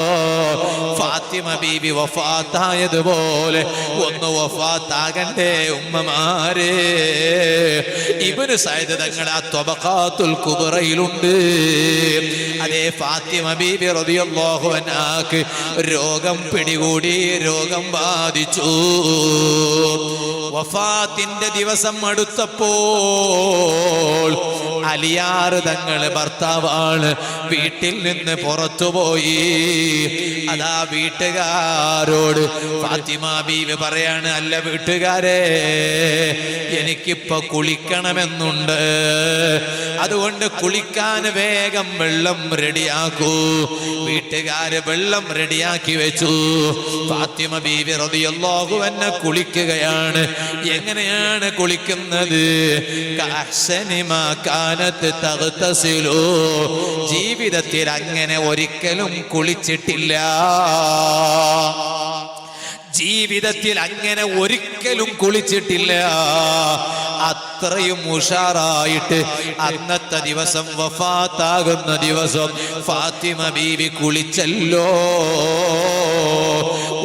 ഫാത്തിമ ബീവി വഫാത്തായതുപോലെ ഒന്ന് വഫാത്താകണ്ടേ ഉമ്മമാരെ? ഇബ്നു സഅദ് തങ്ങളുടെ ആ ത്വബഖാത്തുൽ കുബ്രയിലുണ്ട്. അതേ ഫാത്തിമ ബീവി റളിയല്ലാഹു അൻഹാക്ക് രോഗം പിടികൂടി, രോഗം ബാധിച്ചു. വഫാത്തിന്റെ ദിവസം അടുത്തപ്പോൾ അലിയാർ തങ്ങൾ ഭർത്താവാണ്, വീട്ടിൽ നിന്ന് പുറത്തുപോയി. അതാ വീട്ടുകാരോട് ഫാത്തിമ ബീവി പറയാണ്, അല്ല വീട്ടുകാരെ, എനിക്കിപ്പോ കുളിക്കണമെന്നുണ്ട്, അതുകൊണ്ട് കുളിക്കാൻ വേഗം വെള്ളം റെഡിയാക്കൂ. വീട്ടുകാര് വെള്ളം റെഡിയാക്കി വെച്ചു. ഫാത്തിമ ബീവി റളിയല്ലാഹു അൻഹ കുളിക്കുകയാണ്. എങ്ങനെയാണ് കുളിക്കുന്നത്? കഅഹ്സനി മാ കാനത് തഗ്തസിലു. ജീവിതത്തിൽ അങ്ങനെ ഒരിക്കലും കുളിച്ചിട്ടില്ല. ജീവിതത്തിൽ അങ്ങനെ ഒരിക്കലും കുളിച്ചിട്ടില്ല. അത്രയും ഉഷാറായിട്ട് അന്നത്തെ ദിവസം, വഫാത്താകുന്ന ദിവസം ഫാത്തിമ ബീവി കുളിച്ചല്ലോ.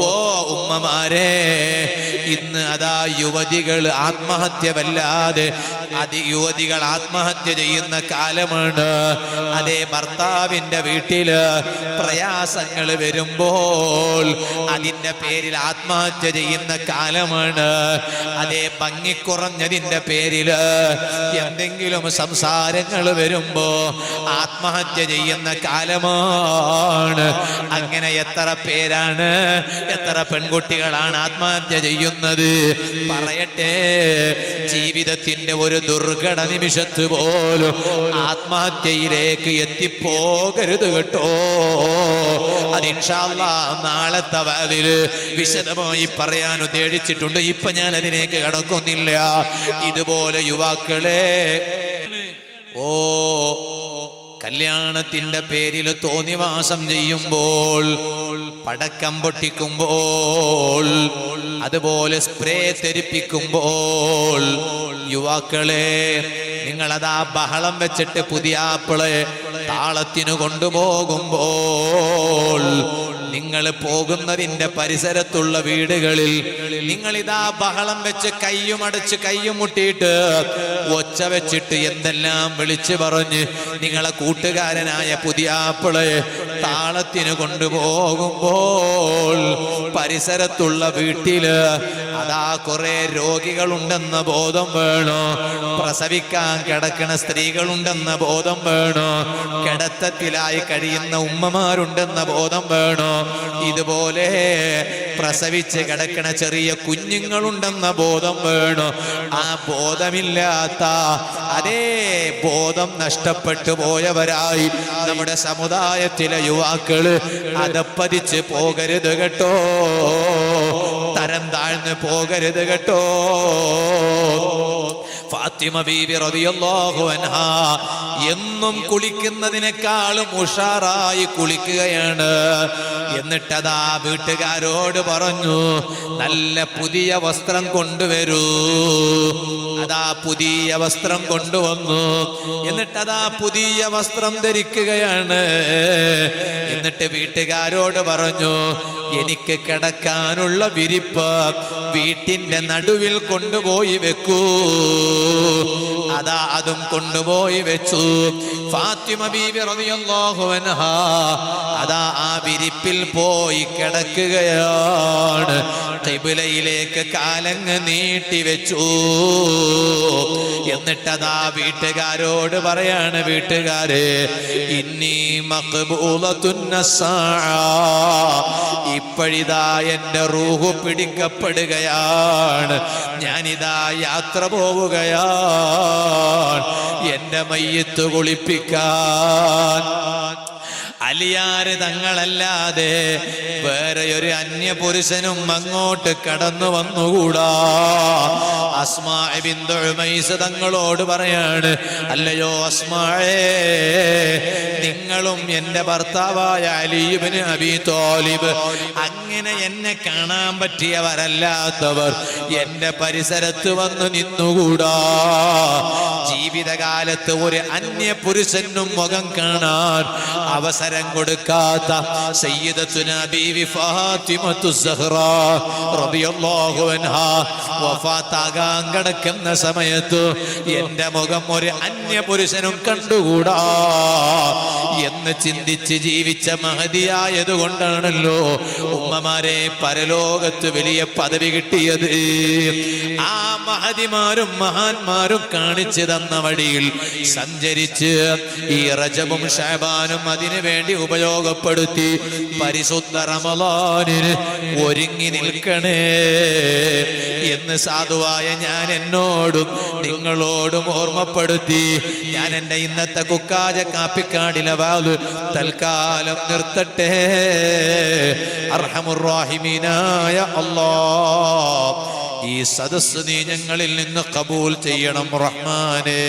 ഓ ഉമ്മമാരെ, ഇന്ന് അതാ യുവതികൾ ആത്മഹത്യ വല്ലാതെ യുവതികൾ ആത്മഹത്യ ചെയ്യുന്ന കാലമാണ്. അതേ ഭർത്താവിന്റെ വീട്ടില് പ്രയാസങ്ങൾ വരുമ്പോൾ അതിന്റെ പേരിൽ ആത്മഹത്യ ചെയ്യുന്ന കാലമാണ്. അതേ ഭംഗിക്കുറഞ്ഞതിന്റെ പേരില് എന്തെങ്കിലും സംസാരങ്ങൾ വരുമ്പോ ആത്മഹത്യ ചെയ്യുന്ന കാലമാണ്. അങ്ങനെ എത്ര പേരാണ്, എത്ര പെൺകുട്ടികളാണ് ആത്മഹത്യ ചെയ്യുന്നത്? പറയട്ടെ, ജീവിതത്തിന്റെ ഒരു ദുർഘട നിമിഷത്ത് പോലും ആത്മഹത്യയിലേക്ക് എത്തിപ്പോകരുത് കേട്ടോ. അത് ഇൻഷാ അല്ലാഹ് നാളത്തെ വാതില് വിശദമായി പറയാൻ ഉദ്ദേശിച്ചിട്ടുണ്ട്. ഇപ്പൊ ഞാൻ അതിലേക്ക് കടക്കുന്നില്ല. ഇതുപോലെ യുവാക്കളെ, കല്യാണത്തിന്റെ പേരിൽ തോന്നിവാസം ചെയ്യുമ്പോൾ, പടക്കം പൊട്ടിക്കുമ്പോൾ, അതുപോലെ സ്പ്രേ തെറിപ്പിക്കുമ്പോൾ, യുവാക്കളെ നിങ്ങളതാ ബഹളം വെച്ചിട്ട് പുതിയാപ്പിളെ താളത്തിന് കൊണ്ടുപോകുമ്പോൾ, നിങ്ങൾ പോകുന്നതിന്റെ പരിസരത്തുള്ള വീടുകളിൽ നിങ്ങളിതാ ബഹളം വെച്ച് കയ്യുമടച്ച് കയ്യും മുട്ടിയിട്ട് ഒച്ച വെച്ചിട്ട് എന്തെല്ലാം വിളിച്ചു പറഞ്ഞ് നിങ്ങളെ കൂട്ടുകാരനായ പുതിയാപ്പിളെ താളത്തിന് കൊണ്ടുപോകുമ്പോൾ, പരിസരത്തുള്ള വീട്ടില് അതാ കുറെ രോഗികളുണ്ടെന്ന ബോധം വേണോ? പ്രസവിക്കാൻ കിടക്കുന്ന സ്ത്രീകളുണ്ടെന്ന ബോധം വേണോ? കിടത്തത്തിലായി കഴിയുന്ന ഉമ്മമാരുണ്ടെന്ന ബോധം വേണോ? ഇതുപോലെ പ്രസവിച്ച് കിടക്കുന്ന ചെറിയ കുഞ്ഞുങ്ങളുണ്ടെന്ന ബോധം വേണോ? ആ ബോധമില്ലാത്ത, അതേ ബോധം നഷ്ടപ്പെട്ടു പോയവരായി നമ്മുടെ സമുദായത്തിലെ യുവാക്കള് അതപ്പതിച്ച് പോകരുത് കേട്ടോ. തരം താഴ്ന്ന് പോകരുത് കേട്ടോ. ഫാത്തിമ ബീവി റളിയല്ലാഹു അൻഹാ എന്നും കുളിക്കുന്നതിനേക്കാളും ഉഷാറായി കുളിക്കുകയാണ്. എന്നിട്ടതാ വീട്ടുകാരോട് പറഞ്ഞു, നല്ല പുതിയ വസ്ത്രം കൊണ്ടുവരൂ. അതാ പുതിയ വസ്ത്രം കൊണ്ടുവന്നു. എന്നിട്ടതാ പുതിയ വസ്ത്രം ധരിക്കുകയാണ്. എന്നിട്ട് വീട്ടുകാരോട് പറഞ്ഞു, എനിക്ക് കിടക്കാനുള്ള വിരിപ്പ് വീട്ടിന്റെ നടുവിൽ കൊണ്ടുപോയി വെക്കൂ. അതാ അതും കൊണ്ടുപോയി വെച്ചു. ഫാത്തിമ ബീവി റളിയല്ലാഹു അൻഹാ അതാ ആ വിരിപ്പിൽ പോയി കിടക്കുകയാണ്. ഖിബ്ലയിലേക്ക് കാലങ്ങ് നീട്ടി വെച്ചു. എന്നിട്ടതാ വീട്ടുകാരോട് പറയാണ്, വീട്ടുകാരെ, ഇന്നി മഖ്ബൂലത്തുൻ നസ്സാഅ, ഇപ്പോഴിതാ എന്റെ റൂഹ് പിടിക്കപ്പെടുകയാണ്. ഞാനിതാ യാത്ര പോവുകയാണ് എന്റെ മയ്യിത്ത് കുളിപ്പിക്കാൻ. അലിയാര് തങ്ങളല്ലാതെ വേറെ ഒരു അന്യപുരുഷനും അങ്ങോട്ട് കടന്നു വന്നുകൂടാ. അസ്മാ ബിൻത് ഉമൈസ് തങ്ങളോട് പറയാണ്, അല്ലയോ അസ്മായേ, നിങ്ങളും എന്റെ ഭർത്താവായ അലി ഇബ്നു അബീ ത്വാലിബ് അങ്ങനെ എന്നെ കാണാൻ പറ്റിയവരല്ലാത്തവർ എന്റെ പരിസരത്ത് വന്ന് നിന്നുകൂടാ. ജീവിതകാലത്ത് ഒരു അന്യപുരുഷനും മുഖം കാണാൻ അവസരം കൊടുക്കാത്ത സയ്യിദത്തുനാ ബീവി ഫാത്തിമത്തു സഹ്റാ റളിയല്ലാഹു അൻഹാ വഫാത്താകാൻ കിടക്കുന്ന സമയത്ത് എന്റെ മുഖം ഒരു അന്യപുരുഷനും കണ്ടുകൂടാ എന്ന് ചിന്തിച്ച് ജീവിച്ച മഹദിയായത് കൊണ്ടാണല്ലോ ഉമ്മമാരെ പരലോകത്ത് വലിയ പദവി കിട്ടിയത്. ആ മഹദിമാരും മഹാന്മാരും കാണിച്ചു തന്ന വഴിയിൽ സഞ്ചരിച്ച് ഈ റജബും ശഅബാനും അതിനു വേണ്ടി ഉപയോഗപ്പെടുത്തി പരിശുദ്ധ റമളാനിന് ഒരുങ്ങി നിൽക്കണേ എന്ന് സാധുവായ ഞാൻ എന്നോടും നിങ്ങളോടും ഓർമ്മപ്പെടുത്തി ഞാൻ എൻ്റെ ഇന്നത്തെ കുക്കാജ കാപ്പിക്കാടിലെ വാല് തൽക്കാലം നിർത്തട്ടെ. അർഹമുർ റഹീമീനായ അല്ലാഹ്, ഈ സദസ്സ് നീ ഞങ്ങളിൽ നിന്ന് ഖബൂൽ ചെയ്യണം റഹ്മാനേ.